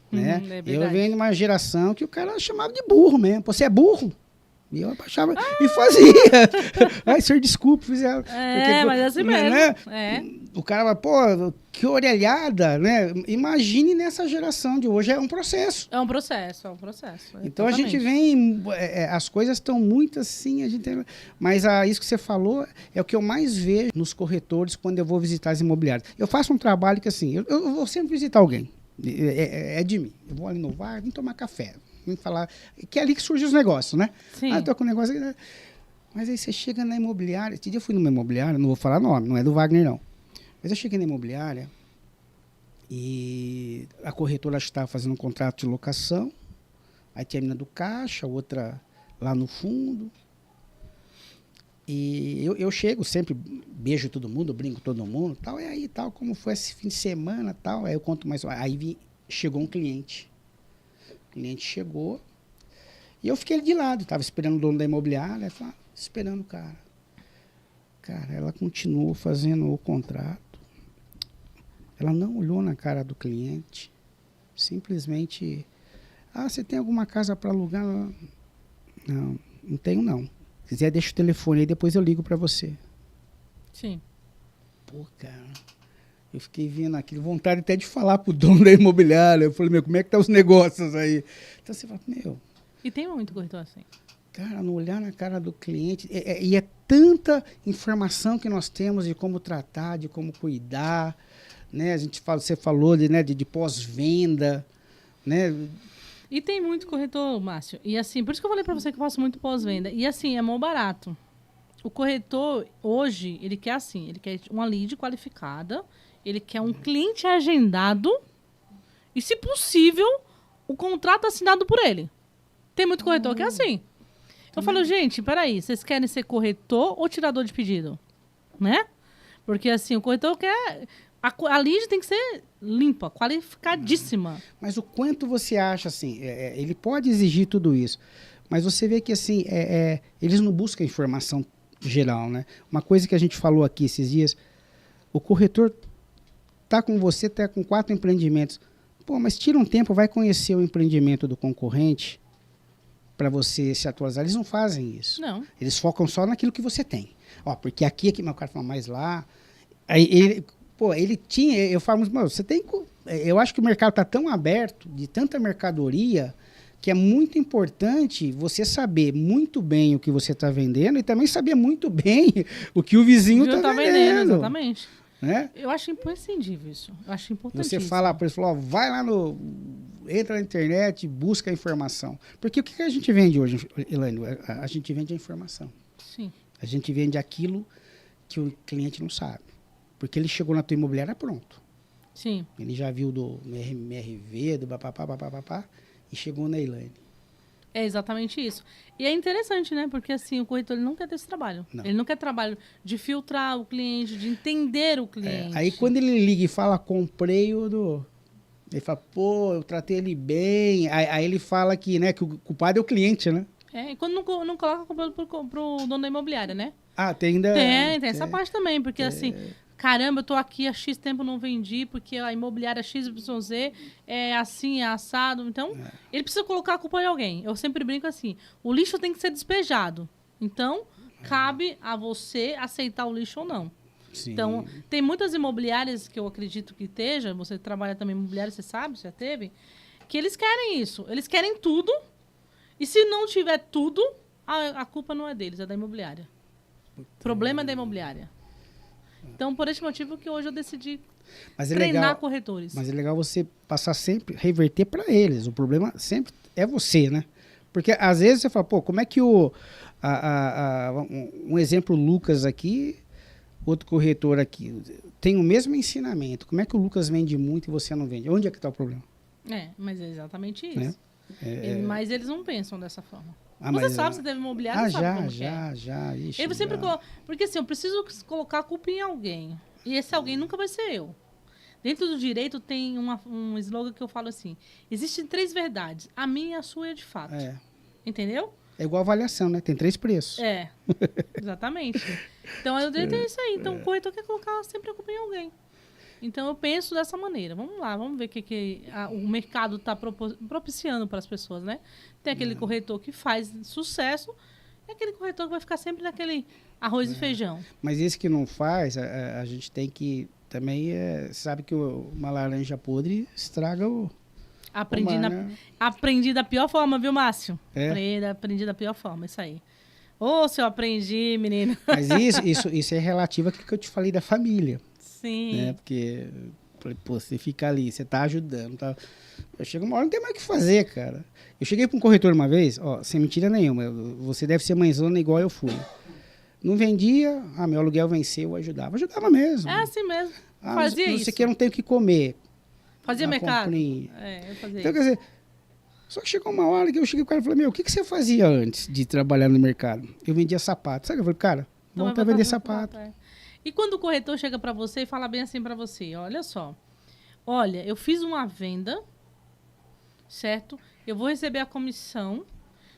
Né? Eu venho de uma geração que o cara chamava de burro mesmo. Pô, você é burro? E eu abaixava e fazia. Ai, senhor, desculpe. Fizeram. Mas assim mesmo. Né? O cara, pô, que orelhada, né? Imagine nessa geração de hoje, é um processo. É um processo. Então a gente vem, as coisas estão muito assim, mas isso que você falou é o que eu mais vejo nos corretores quando eu vou visitar as imobiliárias. Eu faço um trabalho que assim, eu vou sempre visitar alguém, é de mim. Eu vou ali no VAR, vim tomar café, vim falar, que é ali que surgem os negócios, né? Sim. Eu tô com um negócio aqui, mas aí você chega na imobiliária, esse dia eu fui numa imobiliária, não vou falar nome, não é do Wagner não. Mas eu cheguei na imobiliária e a corretora estava fazendo um contrato de locação, aí tinha a menina do caixa, outra lá no fundo. E eu chego sempre, beijo todo mundo, brinco com todo mundo, tal, e aí, tal, como foi esse fim de semana, tal, aí eu conto mais. Aí chegou um cliente. O cliente chegou e eu fiquei de lado, estava esperando o dono da imobiliária, esperando o cara. Cara, ela continuou fazendo o contrato. Ela não olhou na cara do cliente, simplesmente, você tem alguma casa para alugar? Não, não tenho não. Se quiser, deixa o telefone aí, depois eu ligo para você. Sim. Pô, cara, eu fiquei vendo aquilo, vontade até de falar pro dono da imobiliária. Eu falei, como é que tá os negócios aí? Então você fala, E tem muito corretor assim. Cara, não olhar na cara do cliente. E é tanta informação que nós temos de como tratar, de como cuidar, né? A gente fala, você falou de pós-venda, né? E tem muito corretor, Márcio. E assim, por isso que eu falei para você que eu faço muito pós-venda. E assim, é mó barato. O corretor, hoje, ele quer assim, ele quer uma lead qualificada, ele quer um cliente agendado e, se possível, o contrato assinado por ele. Tem muito corretor que é assim. Eu falo, gente, peraí, vocês querem ser corretor ou tirador de pedido? Né? Porque assim, o corretor quer... A lead tem que ser limpa, qualificadíssima. Mas o quanto você acha, assim, ele pode exigir tudo isso, mas você vê que, assim, eles não buscam informação geral, né? Uma coisa que a gente falou aqui esses dias, o corretor tá com você, tá com 4 empreendimentos. Pô, mas tira um tempo, vai conhecer o empreendimento do concorrente para você se atualizar. Eles não fazem isso. Não. Eles focam só naquilo que você tem. Ó, porque aqui meu cara fala mais lá. Aí ele tinha, eu falo, você tem, eu acho que o mercado está tão aberto, de tanta mercadoria, que é muito importante você saber muito bem o que você está vendendo e também saber muito bem o que o vizinho está vendendo. Exatamente. Né? Eu acho imprescindível isso. Eu acho importantíssimo. Você fala para ele, vai lá entra na internet, busca a informação. Porque o que a gente vende hoje, Elaine? A gente vende a informação. Sim. A gente vende aquilo que o cliente não sabe. Porque ele chegou na tua imobiliária pronto. Sim. Ele já viu do MRV, do papapá, e chegou na Elaine. É exatamente isso. E é interessante, né? Porque assim, o corretor ele não quer ter esse trabalho. Não. Ele não quer trabalho de filtrar o cliente, de entender o cliente. Aí quando ele liga e fala, comprei ele fala, pô, eu tratei ele bem. Aí ele fala que, né, que o culpado é o cliente, né? E quando não coloca a culpa pro dono da imobiliária, né? Tem ainda... Tem essa parte também, porque assim... Caramba, eu tô aqui há X tempo não vendi, porque a imobiliária XYZ é assim, é assado. Então, ele precisa colocar a culpa em alguém. Eu sempre brinco assim, o lixo tem que ser despejado. Então, cabe a você aceitar o lixo ou não. Sim. Então, tem muitas imobiliárias que eu acredito que esteja, você trabalha também em imobiliária, você sabe, já teve, que eles querem isso. Eles querem tudo, e se não tiver tudo, a culpa não é deles, é da imobiliária. O problema é da imobiliária. Então, por esse motivo que hoje eu decidi treinar corretores. Mas é legal você passar sempre, reverter para eles. O problema sempre é você, né? Porque às vezes você fala, pô, como é que um exemplo, o Lucas aqui, outro corretor aqui, tem o mesmo ensinamento. Como é que o Lucas vende muito e você não vende? Onde é que está o problema? Mas é exatamente isso. Mas eles não pensam dessa forma. Você sabe, você teve imobiliário, você sabe como já. Ixi, ele sempre porque assim, eu preciso colocar a culpa em alguém. E esse alguém nunca vai ser eu. Dentro do direito tem um slogan que eu falo assim, existem 3 verdades, a minha, a sua e a de fato. Entendeu? É igual avaliação, né? Tem 3 preços. Exatamente. Então, o direito é isso aí. Então, o corretor quer colocar sempre a culpa em alguém. Então, eu penso dessa maneira. Vamos lá, vamos ver o que o mercado está propiciando para as pessoas, né? Tem aquele corretor que faz sucesso e aquele corretor que vai ficar sempre naquele arroz e feijão. Mas esse que não faz, a gente tem que... Também sabe que uma laranja podre estraga o... Aprendi da pior forma, viu, Márcio? Aprendi da pior forma, isso aí. Se eu aprendi, menino. Mas isso é relativo àquilo que eu te falei da família. Sim. Né? Porque, pô, você fica ali, você tá ajudando. Chega uma hora, não tem mais o que fazer, cara. Eu cheguei para um corretor uma vez, sem mentira nenhuma, você deve ser mãezona igual eu fui. Não vendia, meu aluguel venceu, eu ajudava. Ajudava mesmo. É assim mesmo. Fazia não isso. sei o que, eu não tenho o que comer. Fazia Uma mercado. comprinha. Eu fazia Então, isso. quer dizer, só que chegou uma hora que eu cheguei pro cara e falei, meu, o que você fazia antes de trabalhar no mercado? Eu vendia sapato. Sabe o que eu falei, cara, Então, volta a eu vou vender fazer sapato. E quando o corretor chega para você e fala bem assim para você, olha só, olha, eu fiz uma venda, certo? Eu vou receber a comissão,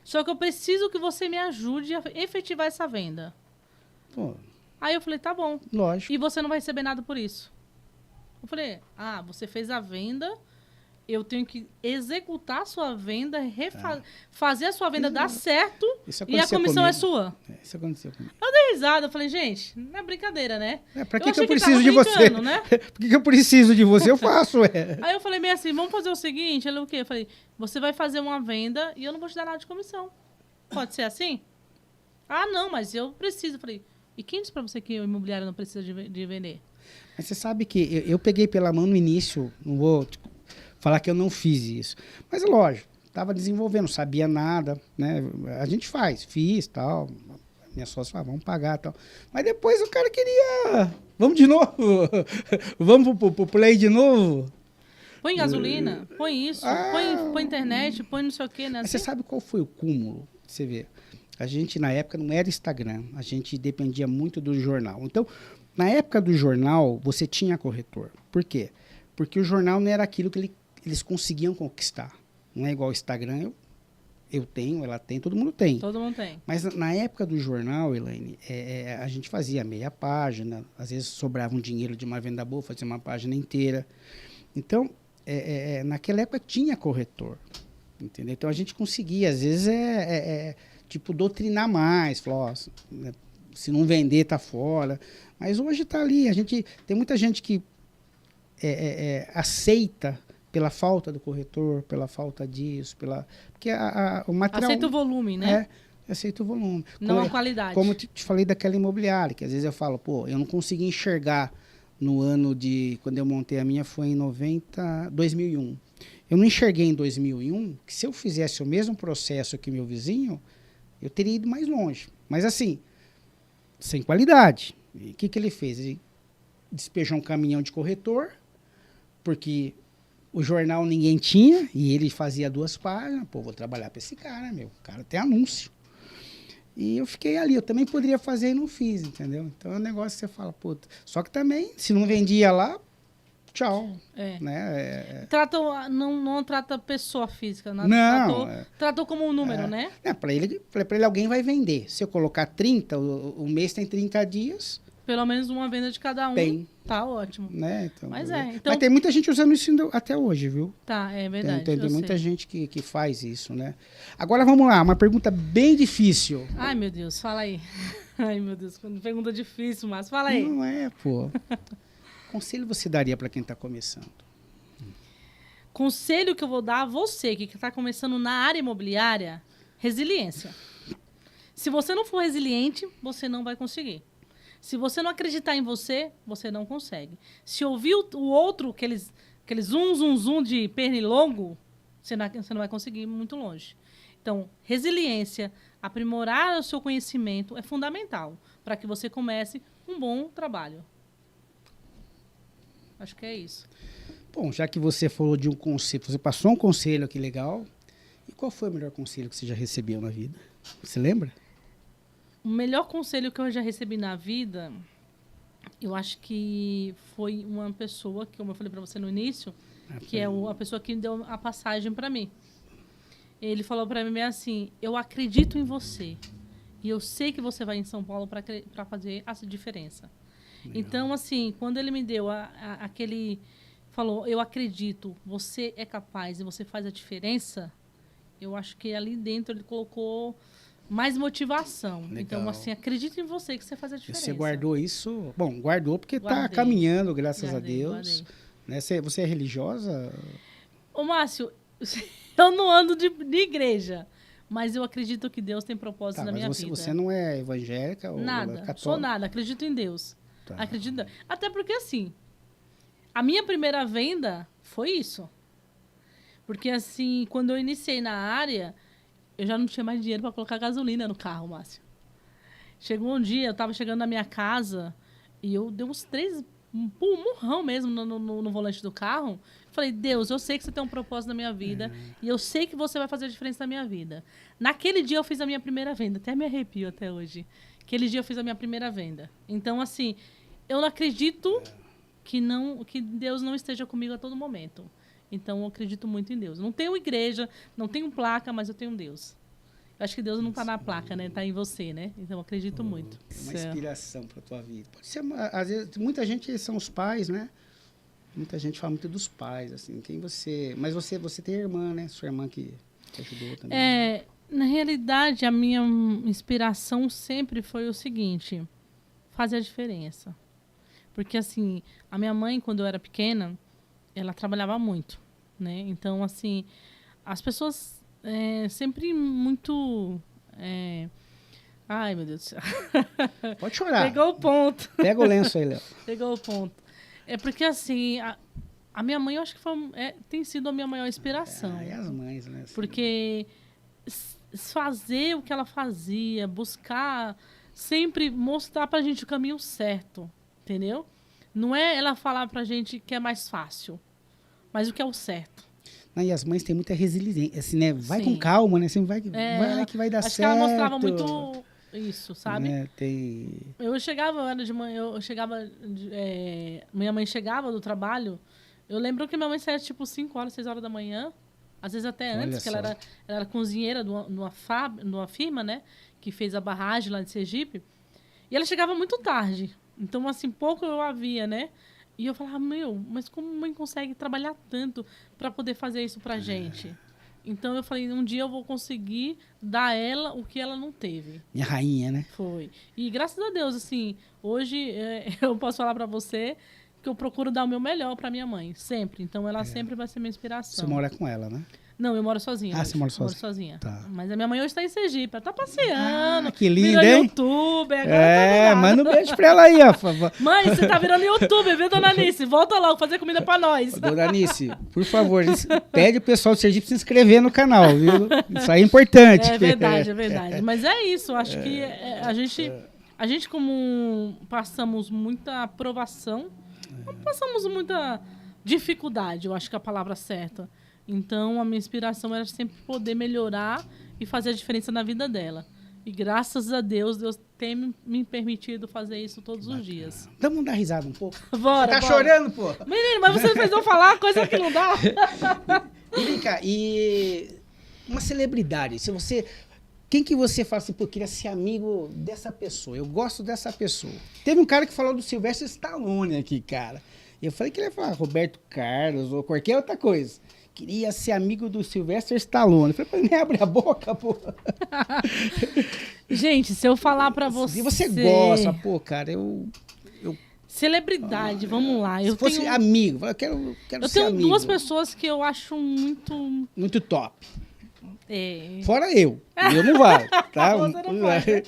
só que eu preciso que você me ajude a efetivar essa venda. Pô, Aí eu falei, tá bom. lógico. E você não vai receber nada por isso. Eu falei, você fez a venda, eu tenho que executar a sua venda, fazer a sua venda dar certo Isso e a aconteceu comissão é comigo. sua. Isso aconteceu comigo. Eu dei risada, eu falei, gente, não é brincadeira, né? Pra que achei eu que preciso tava de você? brincando, né? Por que eu preciso de você? Eu faço, Aí eu falei bem assim, vamos fazer o seguinte, ele o quê? Eu falei, você vai fazer uma venda e eu não vou te dar nada de comissão. Pode ser assim? Ah, não, mas eu preciso. Eu falei, e quem disse pra você que o imobiliário não precisa de vender? Mas você sabe que eu peguei pela mão no início, não vou falar que eu não fiz isso. Mas lógico, estava desenvolvendo, não sabia nada, né? A gente fiz tal. Minha sócia falava, vamos pagar tal. Mas depois o cara queria, vamos de novo, vamos pro play de novo. Põe gasolina, põe isso, põe internet, põe não sei o quê, né? Mas você sabe qual foi o cúmulo? Você vê, a gente na época não era Instagram, a gente dependia muito do jornal. Então, na época do jornal, você tinha corretor. Por quê? Porque o jornal não era aquilo que eles conseguiam conquistar. Não é igual o Instagram, eu tenho, ela tem, todo mundo tem. Todo mundo tem. Mas na época do jornal, Elaine, a gente fazia meia página, às vezes sobrava um dinheiro de uma venda boa, fazia uma página inteira. Então, naquela época tinha corretor, entendeu? Então a gente conseguia, às vezes, tipo, doutrinar mais, falar, ó, se não vender, tá fora. Mas hoje tá ali, tem muita gente que aceita pela falta do corretor, pela falta disso, porque o material... Aceita o volume, né? Aceita o volume. Não a qualidade. Como eu te falei daquela imobiliária, que às vezes eu falo, pô, eu não consegui enxergar no ano quando eu montei a minha foi em 2001. Eu não enxerguei em 2001 que se eu fizesse o mesmo processo que meu vizinho, eu teria ido mais longe. Mas assim, sem qualidade. E o que ele fez? Ele despejou um caminhão de corretor, porque o jornal ninguém tinha, e ele fazia 2 páginas. Pô, vou trabalhar para esse cara, meu. O cara tem anúncio. E eu fiquei ali. Eu também poderia fazer e não fiz, entendeu? Então é um negócio que você fala, puta. Só que também, se não vendia lá, tchau. Né? Não trata pessoa física. Não. Tratou como um número, né? Para ele, alguém vai vender. Se eu colocar 30, o mês tem 30 dias. Pelo menos uma venda de cada um. Tem. Tá ótimo. Né? Então, Mas mas tem muita gente usando isso até hoje, viu? Tá, é verdade. Tem muita gente que faz isso, né? Agora vamos lá, uma pergunta bem difícil. Ai, meu Deus, fala aí. Ai, meu Deus, pergunta difícil, mas fala aí. Não é, pô. Conselho você daria para quem está começando? Conselho que eu vou dar a você que está começando na área imobiliária, resiliência. Se você não for resiliente, você não vai conseguir. Se você não acreditar em você, você não consegue. Se ouvir o outro, aqueles zum de pernilongo, você não vai conseguir ir muito longe. Então, resiliência, aprimorar o seu conhecimento é fundamental para que você comece um bom trabalho. Acho que é isso. Bom, já que você falou de um conselho, você passou um conselho aqui legal. E qual foi o melhor conselho que você já recebeu na vida? Você lembra? O melhor conselho que eu já recebi na vida, eu acho que foi uma pessoa, que como eu falei para você no início, que é a pessoa que deu a passagem para mim. Ele falou para mim assim, eu acredito em você e eu sei que você vai em São Paulo para fazer essa diferença. Legal. Então, assim, quando ele me deu aquele... Falou, eu acredito, você é capaz e você faz a diferença, eu acho que ali dentro ele colocou mais motivação. Legal. Então, assim, acredite em você que você faz a diferença. Você guardou isso? Bom, guardou porque está caminhando, graças a Deus. Guardei. Né? Você é religiosa? Ô, Márcio, eu não ando de igreja, mas eu acredito que Deus tem propósitos na minha vida. Você não é evangélica ou católica? Sou nada, acredito em Deus. Tá. Acredito. Até porque, assim, a minha primeira venda foi isso. Porque, assim, quando eu iniciei na área, eu já não tinha mais dinheiro para colocar gasolina no carro, Márcio. Chegou um dia, eu estava chegando na minha casa e eu dei uns murrão mesmo no volante do carro. Falei, Deus, eu sei que você tem um propósito na minha vida e eu sei que você vai fazer a diferença na minha vida. Naquele dia eu fiz a minha primeira venda, até me arrepio até hoje. Aquele dia eu fiz a minha primeira venda. Então, assim, eu não acredito que Deus não esteja comigo a todo momento. Então, eu acredito muito em Deus. Não tenho igreja, não tenho placa, mas eu tenho Deus. Eu acho que Deus não está na placa, né? Está em você, né? Então, eu acredito muito. É uma inspiração para a tua vida. Pode ser, às vezes, muita gente são os pais, né? Muita gente fala muito dos pais, assim. Quem você... Mas você tem irmã, né? Sua irmã que te ajudou também. Na realidade, a minha inspiração sempre foi o seguinte: fazer a diferença. Porque, assim, a minha mãe, quando eu era pequena, ela trabalhava muito, né? Então, assim, as pessoas sempre muito... Ai, meu Deus do céu. Pode chorar. Pegou o ponto. Pega o lenço aí, Léo. Pegou o ponto. É porque, assim, a minha mãe, eu acho que tem sido a minha maior inspiração. E as mães, né? Assim, porque fazer o que ela fazia, buscar, sempre mostrar pra gente o caminho certo, entendeu? Não é ela falar pra gente que é mais fácil, mas o que é o certo. E as mães têm muita resiliência, assim, né? Vai Sim. com calma, né? Sempre vai lá que vai dar acho certo. Que ela mostrava muito isso, sabe? Eu chegava, eu era de manhã, minha mãe chegava do trabalho, eu lembro que minha mãe saía tipo 5 horas, 6 horas da manhã, às vezes até antes, que ela era cozinheira numa firma, né? Que fez a barragem lá de Sergipe. E ela chegava muito tarde. Então, assim, pouco eu a via, né? E eu falava, mas como mãe consegue trabalhar tanto para poder fazer isso pra gente? Então, eu falei, um dia eu vou conseguir dar a ela o que ela não teve. Minha rainha, né? Foi. E graças a Deus, assim, hoje eu posso falar para você que eu procuro dar o meu melhor para minha mãe, sempre. Então, ela sempre vai ser minha inspiração. Você mora com ela, né? Não, eu moro sozinha. Você mora sozinha? Eu moro sozinha. Tá. Mas a minha mãe hoje está em Sergipe, ela tá passeando. Que linda, hein? YouTuber, agora manda um beijo pra ela aí, ó. Mãe, você tá virando youtuber, viu, dona Anice? Volta logo, fazer comida pra nós. Dona Anice, por favor, pede o pessoal do Sergipe se inscrever no canal, viu? Isso aí é importante. É verdade. Mas é isso, acho que a gente como passamos muita aprovação, não passamos muita dificuldade, eu acho que é a palavra certa. Então, a minha inspiração era sempre poder melhorar e fazer a diferença na vida dela. E graças a Deus, Deus tem me permitido fazer isso todos os dias. Vamos dar risada um pouco? Bora, Você tá chorando, pô? Menino, mas você fez eu falar coisa que não dá. E vem cá, e uma celebridade, se você... Quem que você fala assim, pô, eu queria ser amigo dessa pessoa, eu gosto dessa pessoa. Teve um cara que falou do Sylvester Stallone aqui, cara. E eu falei que ele ia falar Roberto Carlos ou qualquer outra coisa. Queria ser amigo do Sylvester Stallone. Eu falei, nem abre a boca, pô. Gente, se eu falar pra você... Se você gosta, pô, cara, eu celebridade, vamos lá. Se fosse amigo, eu quero ser amigo. Eu tenho duas pessoas que eu acho muito... Muito top. Fora eu. Eu não vale, tá? Você não pode.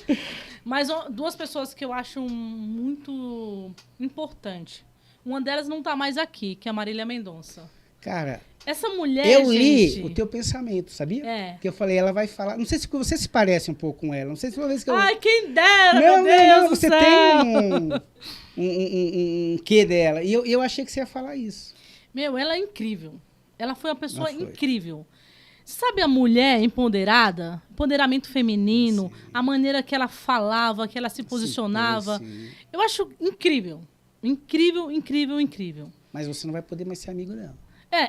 Mas duas pessoas que eu acho muito importante. Uma delas não tá mais aqui, que é a Marília Mendonça. Cara... Essa mulher, eu li gente... o teu pensamento, sabia? Que eu falei, ela vai falar... Não sei se você se parece um pouco com ela. Não sei se uma vez que eu... Ai, quem dera, meu Deus do você céu. tem um quê dela. E eu achei que você ia falar isso. Ela é incrível. Ela foi uma pessoa incrível. Sabe a mulher empoderada? Empoderamento feminino. Sim. A maneira que ela falava, que ela se posicionava. Sim. Eu acho incrível. Incrível. Mas você não vai poder mais ser amigo dela.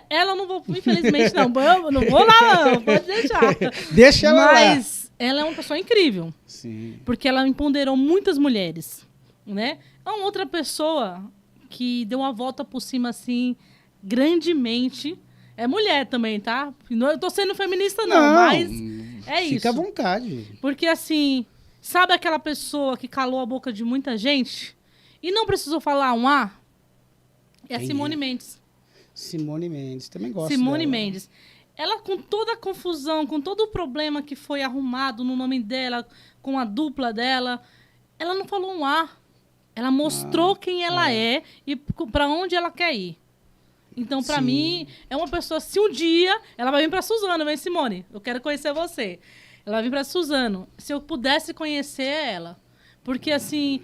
Ela eu não vou, infelizmente, não. Eu não vou lá, não, pode deixar. Deixa ela lá. Mas ela é uma pessoa incrível. Sim. Porque ela empoderou muitas mulheres, né? É uma outra pessoa que deu uma volta por cima, assim, grandemente. É mulher também, tá? Não, eu tô sendo feminista, não, mas é isso. Fica à vontade. Porque, assim, sabe aquela pessoa que calou a boca de muita gente e não precisou falar um A? É a Simone Mendes. Simone Mendes, também gosto Simone dela. Mendes. Ela, com toda a confusão, com todo o problema que foi arrumado no nome dela, com a dupla dela, ela não falou um A. Ela mostrou quem ela é e para onde ela quer ir. Então, para mim, é uma pessoa... Se um dia ela vai vir para Suzano, vem, Simone, eu quero conhecer você. Ela vai vir para Suzano. Se eu pudesse conhecer ela. Porque, assim,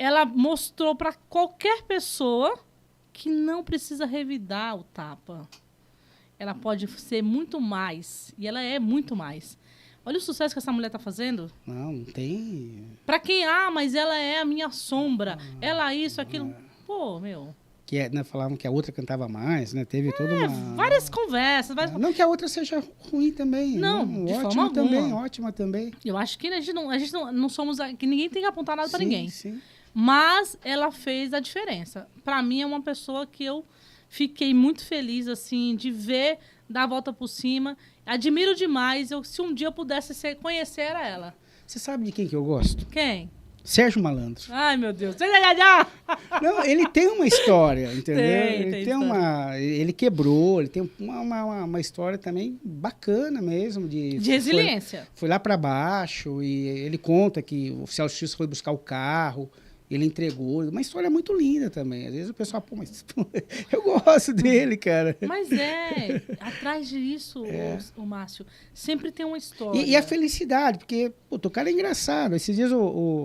ela mostrou para qualquer pessoa que não precisa revidar o tapa. Ela pode ser muito mais. E ela é muito mais. Olha o sucesso que essa mulher tá fazendo. Não tem... Pra quem, mas ela é a minha sombra. Ela isso, aquilo. Pô, meu. Que né, falavam que a outra cantava mais, né? Teve toda uma... Várias conversas. Não que a outra seja ruim também. Não, de forma alguma. Também, ótima também. Eu acho que a gente não somos... Que ninguém tem que apontar nada pra ninguém. Sim. Mas ela fez a diferença. Pra mim, é uma pessoa que eu fiquei muito feliz, assim, de ver, dar a volta por cima. Admiro demais. Se um dia eu pudesse conhecer, era ela. Você sabe de quem que eu gosto? Quem? Sérgio Malandro. Ai, meu Deus. Não, ele tem uma história, entendeu? Ele quebrou, ele tem uma história também bacana mesmo. De resiliência. Foi lá para baixo e ele conta que o oficial de justiça foi buscar o carro, ele entregou. Uma história muito linda também. Às vezes o pessoal, mas eu gosto dele, cara. Mas atrás disso, o Márcio, sempre tem uma história. E a felicidade, porque o cara é engraçado. Esses dias,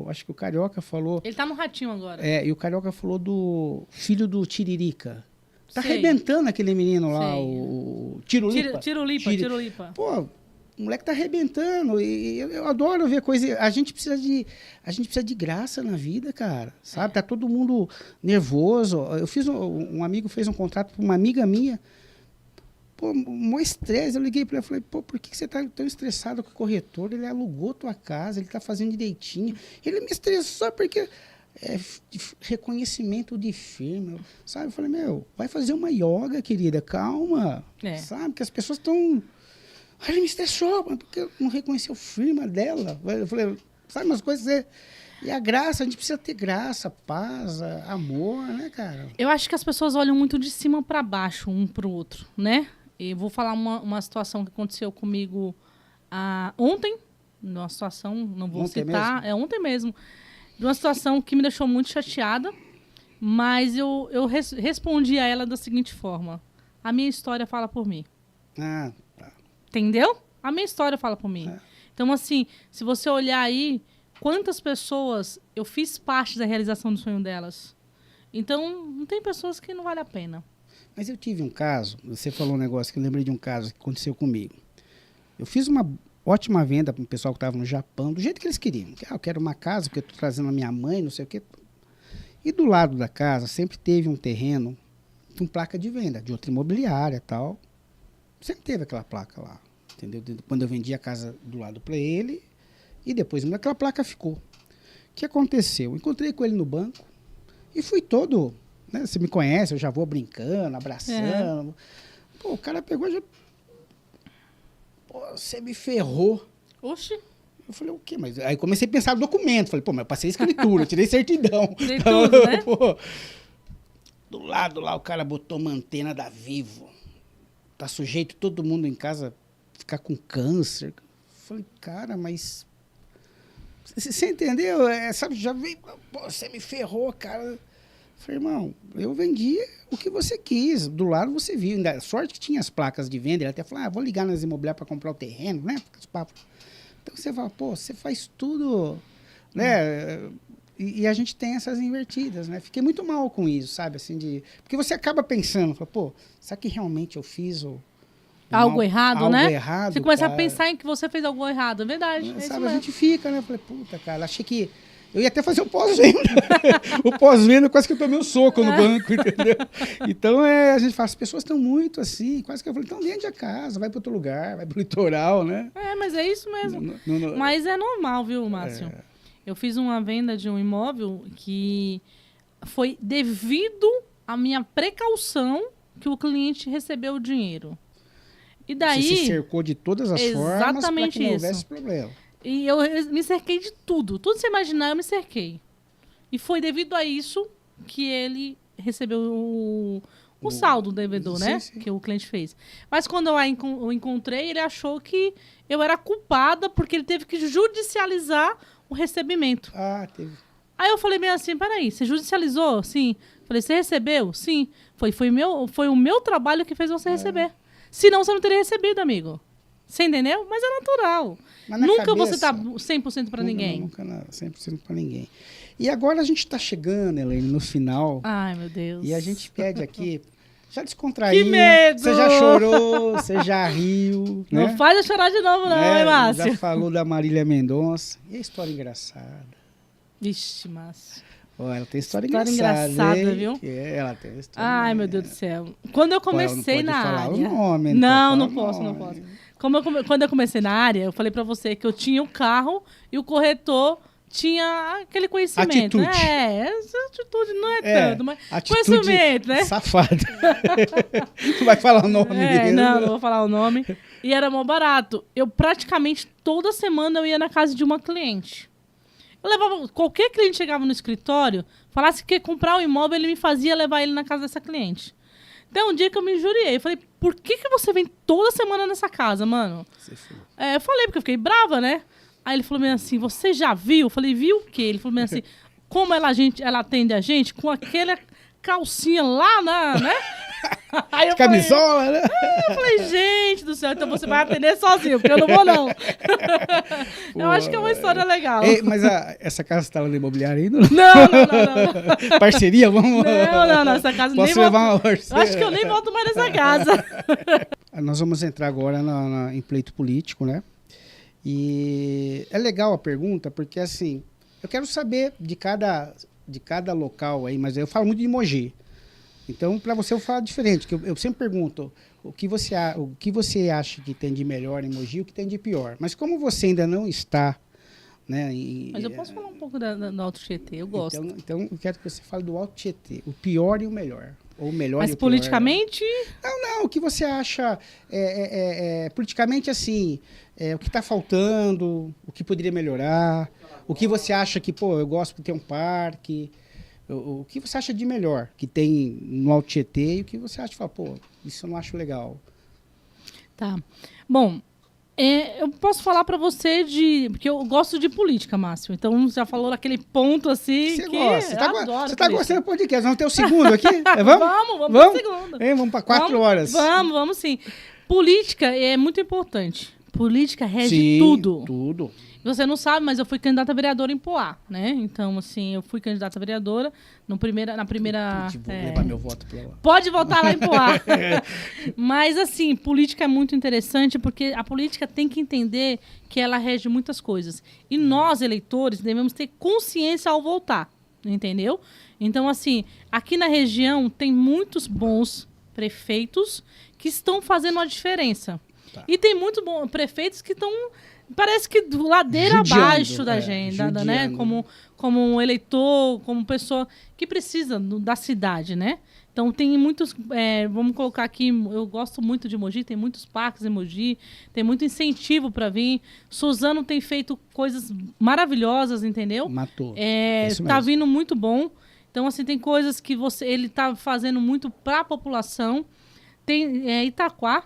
acho que o Carioca falou... Ele tá no Ratinho agora. E o Carioca falou do filho do Tiririca. Tá arrebentando aquele menino lá, o Tirulipa. Tirulipa. Pô, o moleque tá arrebentando. E eu adoro ver coisa. A gente precisa de graça na vida, cara. Sabe? Tá todo mundo nervoso. Eu fiz um amigo fez um contrato com uma amiga minha. Pô, um estresse. Eu liguei para ele e falei, pô, por que você tá tão estressado com o corretor? Ele alugou tua casa, ele tá fazendo direitinho. Ele me estressou porque... reconhecimento de firma, sabe? Eu falei, vai fazer uma yoga, querida, calma. Sabe? Que as pessoas estão... Ele me estressou, porque eu não reconheci a firma dela. Eu falei, sabe umas coisas... E a graça, a gente precisa ter graça, paz, amor, né, cara? Eu acho que as pessoas olham muito de cima para baixo, um pro outro, né? E vou falar uma situação que aconteceu comigo ontem, uma situação, não vou citar, mesmo? Ontem mesmo, de uma situação que me deixou muito chateada, mas eu respondi a ela da seguinte forma: a minha história fala por mim. Tá. Entendeu? A minha história fala por mim. Então, assim, se você olhar aí, quantas pessoas eu fiz parte da realização do sonho delas. Então, não tem pessoas que não vale a pena. Mas eu tive um caso, você falou um negócio que eu lembrei de um caso que aconteceu comigo. Eu fiz uma ótima venda para um pessoal que estava no Japão, do jeito que eles queriam. Eu quero uma casa, porque eu estou trazendo a minha mãe, não sei o quê. E do lado da casa sempre teve um terreno com placa de venda, de outra imobiliária e tal. Sempre teve aquela placa lá, entendeu? Quando eu vendi a casa do lado para ele, e depois aquela placa ficou. O que aconteceu? Eu encontrei com ele no banco e fui todo... Né, você me conhece, eu já vou brincando, abraçando. Pô, o cara pegou e já... Pô, você me ferrou. Oxi. Eu falei, o quê? Mas aí comecei a pensar no documento. Falei, mas eu passei escritura, eu tirei certidão. Tirei tudo, né? Pô, do lado lá, o cara botou uma antena da Vivo. Tá sujeito todo mundo em casa ficar com câncer. Eu falei, cara, mas... Você entendeu? Sabe, já veio... Pô, você me ferrou, cara. Eu falei, irmão, eu vendi o que você quis. Do lado você viu. Ainda, sorte que tinha as placas de venda. Ele até falou, vou ligar nas imobiliárias para comprar o terreno, né? Então você fala, pô, você faz tudo, né? E a gente tem essas invertidas, né? Fiquei muito mal com isso, sabe? Assim, porque você acaba pensando, fala, pô, será que realmente eu fiz algo errado, né? Algo errado, você começa a pensar em que você fez algo errado, é verdade. Sabe, a gente fica, né? Falei, puta, cara, achei que... Eu ia até fazer o pós-venda. O pós-venda quase que eu tomei um soco no banco, entendeu? Então, a gente fala, as pessoas estão muito assim, quase que eu falei, então vende a casa, vai para outro lugar, vai para o litoral, né? Mas é isso mesmo. Mas é normal, viu, Márcio? Eu fiz uma venda de um imóvel que foi devido à minha precaução que o cliente recebeu o dinheiro. E daí... Você se cercou de todas as formas para que não houvesse problema. E eu me cerquei de tudo. Tudo que você imaginar, eu me cerquei. E foi devido a isso que ele recebeu o saldo do devedor, né? Sim. Que o cliente fez. Mas quando eu encontrei, ele achou que eu era culpada porque ele teve que judicializar o recebimento. Teve. Aí eu falei bem assim, peraí, você judicializou? Sim. Falei, você recebeu? Sim. Foi o meu trabalho que fez você receber. Senão você não teria recebido, amigo. Você entendeu? Mas é natural. Mas na Nunca cabeça, você tá 100% para ninguém. Nunca 100% para ninguém. E agora a gente está chegando, Elaine, no final. Ai, meu Deus. E a gente pede aqui, já descontraiu. Que medo! Você já chorou, você já riu. Não né? faz eu chorar de novo, não, hein, Márcio? Já falou da Marília Mendonça. E a história engraçada? Vixe, Márcio. Oh, ela tem história engraçada, hein? viu? Ela tem história. Ai, meu Deus do céu. Quando eu comecei na área... O nome, não posso. Quando eu comecei na área, eu falei pra você que eu tinha o carro e o corretor tinha aquele conhecimento. Atitude. Essa atitude não é tanto, mas atitude conhecimento, né? Safada. Tu vai falar o nome dele? Não vou falar o nome. E era mó barato. Eu praticamente toda semana eu ia na casa de uma cliente. Eu levava, qualquer cliente chegava no escritório, falasse que ia comprar um imóvel, ele me fazia levar ele na casa dessa cliente. Então, um dia que eu me injuriei, eu falei, por que você vem toda semana nessa casa, mano? Eu falei, porque eu fiquei brava, né? Aí ele falou meio assim, você já viu? Eu falei, viu o quê? Ele falou meio assim, como ela atende a gente com aquela calcinha lá né? Aí eu camisola, falei, né? Eu falei, gente do céu, então você vai atender sozinho, porque eu não vou, não. Eu acho que é uma história legal. Ei, mas essa casa está lá no imobiliário ainda? Não. Parceria? Vamos... Não, essa casa Posso nem levar volto. uma parceria? Acho que eu nem volto mais nessa casa. Nós vamos entrar agora em pleito político, né? E é legal a pergunta, porque assim, eu quero saber de cada local aí, mas eu falo muito de Mogi. Então, para você eu falo diferente, que eu sempre pergunto o que você acha que tem de melhor em Mogi e o que tem de pior. Mas como você ainda não está, né? Mas eu posso falar um pouco do Alto Tietê, eu gosto. Então eu quero que você fale do Alto Tietê, o pior e o melhor. Ou melhor mas e o politicamente? Pior. Não, o que você acha politicamente assim, o que está faltando, o que poderia melhorar, o que você acha que, eu gosto de ter um parque... O que você acha de melhor que tem no Alto Tietê e o que você acha isso eu não acho legal? Tá. Bom, eu posso falar para você porque eu gosto de política, Márcio. Então, já falou naquele ponto assim você que gosta. Você tá gostando do podcast? Vamos ter o segundo aqui? Vamos pro segundo. Vamos para 4 horas. Vamos sim. Política é muito importante. Política rege tudo. Tudo. Você não sabe, mas eu fui candidata a vereadora em Poá, né? Então, assim, eu fui candidata a vereadora na primeira... Vou levar meu voto para lá. Pode votar lá em Poá. Mas, assim, política é muito interessante porque a política tem que entender que ela rege muitas coisas. E nós, eleitores, devemos ter consciência ao votar, entendeu? Então, assim, aqui na região tem muitos bons prefeitos que estão fazendo a diferença. Tá. E tem muitos bons prefeitos que estão... Parece que ladeira abaixo da agenda, né? Como um eleitor, como pessoa que precisa da cidade, né? Então, tem muitos... vamos colocar aqui... Eu gosto muito de Mogi, tem muitos parques em Mogi, tem muito incentivo para vir. Suzano tem feito coisas maravilhosas, entendeu? Matou. Tá vindo muito bom. Então, assim, tem coisas que ele tá fazendo muito para a população. Tem Itaquá,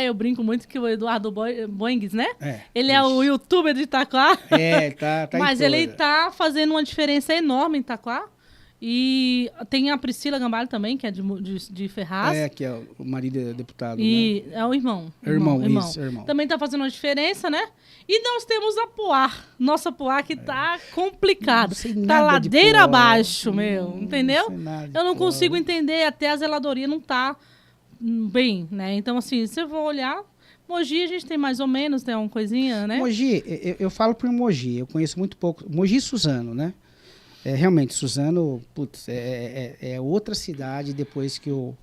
eu brinco muito que o Eduardo Boingues, né? Ele é o youtuber de Itaquá. Tá Mas ele tá fazendo uma diferença enorme em Itaquá. E tem a Priscila Gambale também, que é de Ferraz. Que é o marido é deputado, e né? É o irmão. Irmão. Também tá fazendo uma diferença, né? E nós temos a Poá. Nossa Poá que tá complicada. Tá ladeira abaixo, entendeu? Eu não consigo entender, até a zeladoria não tá bem, né? Então, assim, se eu for olhar, Mogi a gente tem mais ou menos, tem uma coisinha, né? Mogi, eu falo por Mogi, eu conheço muito pouco. Mogi e Suzano, né? Realmente, Suzano, é outra cidade depois que o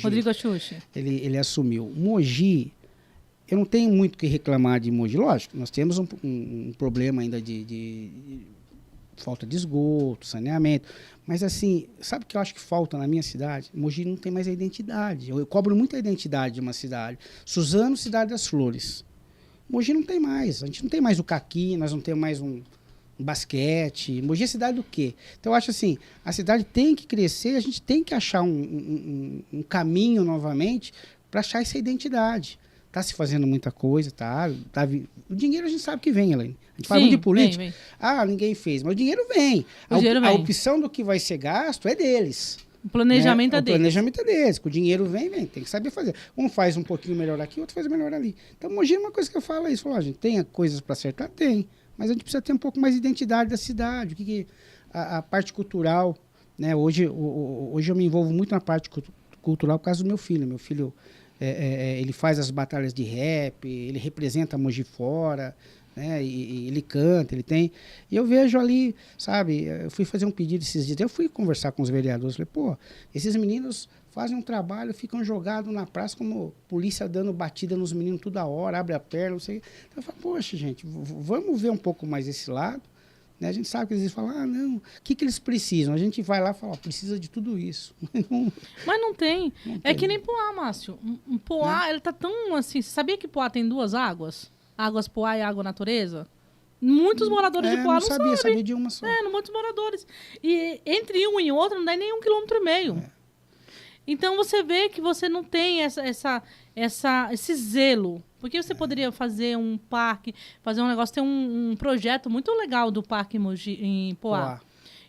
Rodrigo Axuxi. Ele assumiu. Mogi, eu não tenho muito o que reclamar de Mogi. Lógico, nós temos um problema ainda de falta de esgoto, saneamento. Mas assim, sabe o que eu acho que falta na minha cidade? Mogi não tem mais a identidade. Eu cobro muito a identidade de uma cidade. Suzano, Cidade das Flores. Mogi não tem mais. A gente não tem mais o caqui, nós não temos mais um basquete. Mogi é cidade do quê? Então eu acho assim, a cidade tem que crescer, a gente tem que achar um caminho novamente para achar essa identidade. Está se fazendo muita coisa, o dinheiro a gente sabe que vem, Elaine. A gente fala muito de política. Vem. Ninguém fez, mas o dinheiro vem. A opção do que vai ser gasto é deles. O planejamento né? é deles. O planejamento é deles. Que o dinheiro vem, tem que saber fazer. Um faz um pouquinho melhor aqui, outro faz melhor ali. Então, Mogi é uma coisa que eu falo, é isso. Falo, gente, tem coisas para acertar? Tem. Mas a gente precisa ter um pouco mais de identidade da cidade. O que a parte cultural, né? Hoje eu me envolvo muito na parte cultural por causa do meu filho. Meu filho, ele faz as batalhas de rap, ele representa a Mogi fora, né? E ele canta, ele tem... E eu vejo ali, sabe, eu fui fazer um pedido esses dias, eu fui conversar com os vereadores, falei, pô, esses meninos fazem um trabalho, ficam jogados na praça como polícia dando batida nos meninos toda hora, abre a perna, não sei. Então eu falo, poxa, gente, vamos ver um pouco mais esse lado. Né? A gente sabe que eles falam, não, o que eles precisam? A gente vai lá e fala, precisa de tudo isso. Mas não tem. É que nem Poá, Márcio. Poá, ele tá tão assim... Você sabia que Poá tem 2 águas? Águas Poá e água natureza? Muitos moradores de Poá não sabia de uma só. Muitos moradores. E entre um e outro não dá nem 1,5 km. Então você vê que você não tem esse zelo. Porque você poderia fazer um parque, fazer um negócio, tem um projeto muito legal do Parque Mogi, em Poá.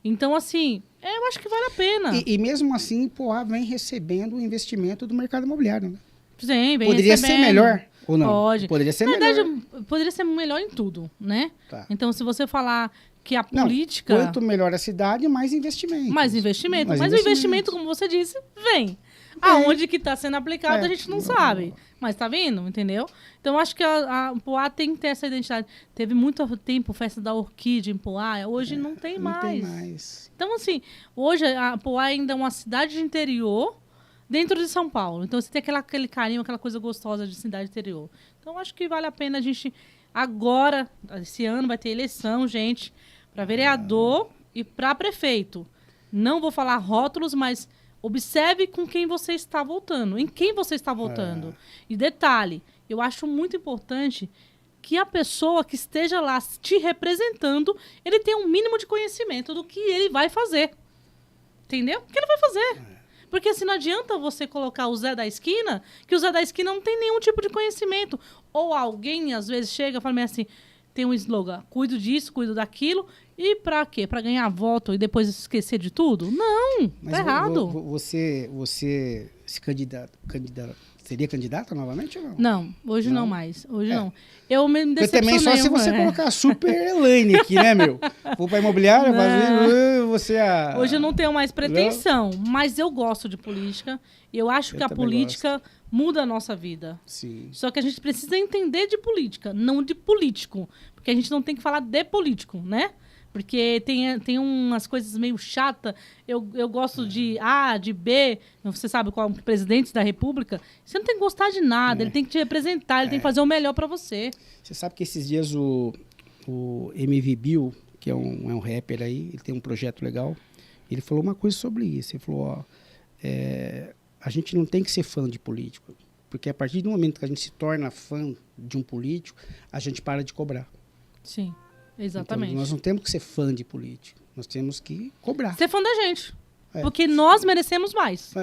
Então, assim, eu acho que vale a pena. E mesmo assim, Poá vem recebendo o investimento do mercado imobiliário, né? Sim, vem Poderia recebendo. ser melhor ou não? Pode. Poderia ser Na melhor. verdade, poderia ser melhor em tudo, né? Tá. Então, se você falar que a política... Não, quanto melhor a cidade, mais investimento. Mais investimento. Mas o investimento, como você disse, vem. Aonde que está sendo aplicado, a gente não sabe. Mas tá vindo, entendeu? Então, acho que a Poá tem que ter essa identidade. Teve muito tempo festa da Orquídea em Poá, hoje não tem mais. Não tem mais. Então, assim, hoje a Poá ainda é uma cidade de interior dentro de São Paulo. Então, você tem aquele carinho, aquela coisa gostosa de cidade interior. Então, acho que vale a pena a gente... Agora, esse ano, vai ter eleição, gente, para vereador e para prefeito. Não vou falar rótulos, mas... Observe com quem você está votando, em quem você está votando. E detalhe, eu acho muito importante que a pessoa que esteja lá te representando, ele tenha um mínimo de conhecimento do que ele vai fazer. Entendeu? O que ele vai fazer. Porque assim, não adianta você colocar o Zé da esquina, que o Zé da esquina não tem nenhum tipo de conhecimento. Ou alguém, às vezes, chega e fala assim, tem um slogan, cuido disso, cuido daquilo... E pra quê? Pra ganhar voto e depois esquecer de tudo? Não, mas tá errado. Você se seria candidata novamente ou não? Não, hoje não mais. Hoje não. Eu me decepcionei. Porque também só se você colocar a Super Elaine aqui, né, meu? Vou pra imobiliária, você Hoje eu não tenho mais pretensão, mas eu gosto de política. E eu acho que a política muda a nossa vida. Sim. Só que a gente precisa entender de política, não de político. Porque a gente não tem que falar de político, né? Porque tem umas coisas meio chatas. Eu gosto de A, de B. Você sabe qual é o presidente da República? Você não tem que gostar de nada. Ele tem que te representar. Ele tem que fazer o melhor para você. Você sabe que esses dias o MV Bill, que é um rapper aí, ele tem um projeto legal. Ele falou uma coisa sobre isso. Ele falou, a gente não tem que ser fã de político. Porque a partir do momento que a gente se torna fã de um político, a gente para de cobrar. Sim. Exatamente. Então, nós não temos que ser fã de político. Nós temos que cobrar. Ser fã da gente. Porque nós merecemos mais.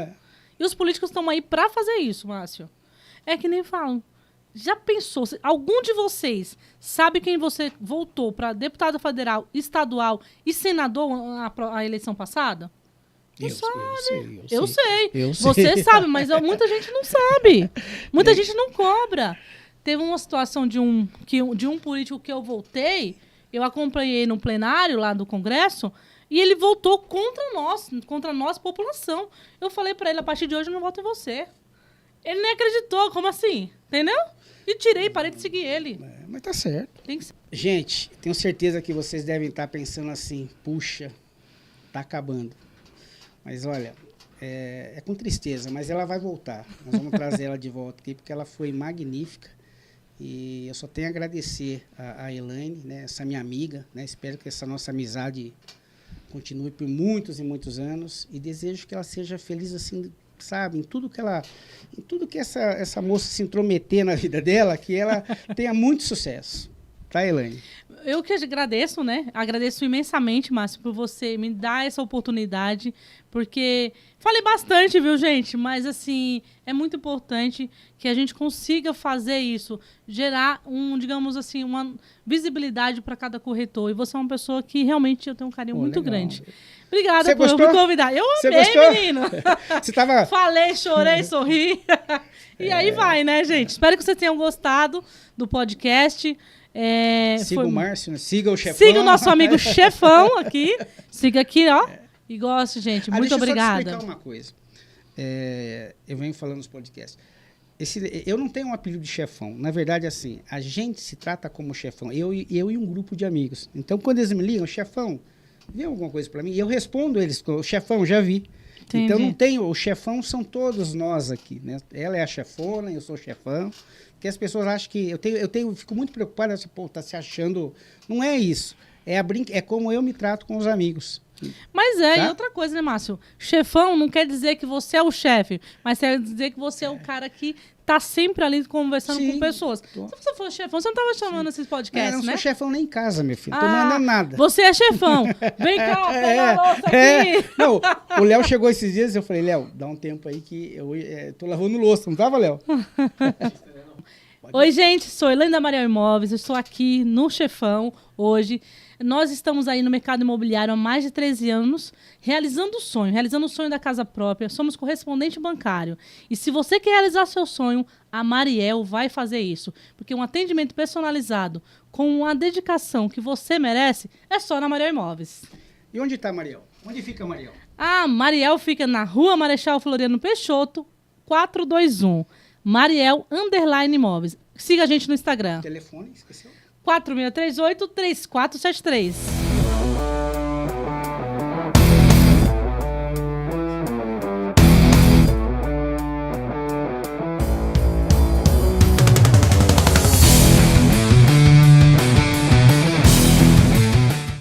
E os políticos estão aí para fazer isso, Márcio. É que nem falam. Já pensou? Algum de vocês sabe quem você votou para deputado federal, estadual e senador a eleição passada? Não sabe. Eu sei. Você sabe, mas muita gente não sabe. Muita gente não cobra. Teve uma situação de um político que eu votei... Eu acompanhei no plenário lá do Congresso e ele votou contra nós, população. Eu falei para ele, a partir de hoje eu não voto em você. Ele nem acreditou, como assim? Entendeu? E parei de seguir ele. Mas tá certo. Gente, tenho certeza que vocês devem estar pensando assim, puxa, tá acabando. Mas olha, é com tristeza, mas ela vai voltar. Nós vamos trazer ela de volta aqui, porque ela foi magnífica. E eu só tenho a agradecer a Elaine, né, essa minha amiga, né, espero que essa nossa amizade continue por muitos e muitos anos e desejo que ela seja feliz assim, sabe, em tudo que essa moça se intrometer na vida dela, que ela tenha muito sucesso, Tá, Elaine? Eu que agradeço, né? Agradeço imensamente, Márcio, por você me dar essa oportunidade, porque falei bastante, viu, gente? Mas, assim, é muito importante que a gente consiga fazer isso, gerar digamos assim, uma visibilidade para cada corretor. E você é uma pessoa que realmente eu tenho um carinho muito legal. Grande. Obrigada Você por gostou? me convidar. Eu Você amei, gostou? menino. Você tava... Falei, chorei, sorri. E aí vai, né, gente? Espero que vocês tenham gostado do podcast. Siga o Márcio, né? Siga o Chefão. Siga o nosso amigo Chefão aqui. Siga aqui, ó. E goste, gente. Muito obrigada. Deixa eu só te explicar uma coisa. Eu venho falando nos podcasts. Eu não tenho um apelido de chefão. Na verdade, assim, a gente se trata como chefão. Eu e um grupo de amigos. Então, quando eles me ligam, chefão, vê alguma coisa para mim? E eu respondo eles, chefão, já vi. Entendi. Então, não tem... O chefão são todos nós aqui, né? Ela é a chefona, eu sou o chefão. Porque as pessoas acham que... Eu fico muito preocupado, assim, pô, tá se achando... Não é isso. É como eu me trato com os amigos. Mas tá? E outra coisa, né, Márcio? Chefão não quer dizer que você é o chefe, mas quer dizer que você é o cara que tá sempre ali conversando com pessoas. Se você fosse chefão, você não tava chamando esses podcasts, né? Eu não sou né? chefão nem em casa, meu filho. Não tô mandando nada. Você é chefão. Vem cá, pega a louça aqui. Não, o Léo chegou esses dias e eu falei, Léo, dá um tempo aí que eu tô lavando louça. Não tava, Léo? Oi, gente, sou Elaine da Mariel Imóveis, eu estou aqui no Chefão hoje. Nós estamos aí no mercado imobiliário há mais de 13 anos, realizando o sonho da casa própria. Somos correspondente bancário. E se você quer realizar seu sonho, a Mariel vai fazer isso. Porque um atendimento personalizado, com uma dedicação que você merece, é só na Mariel Imóveis. E onde está a Mariel? Onde fica a Mariel? A Mariel fica na Rua Marechal Floriano Peixoto, 421. Mariel _Imóveis. Siga a gente no Instagram. Telefone, esqueceu? 4638-3473.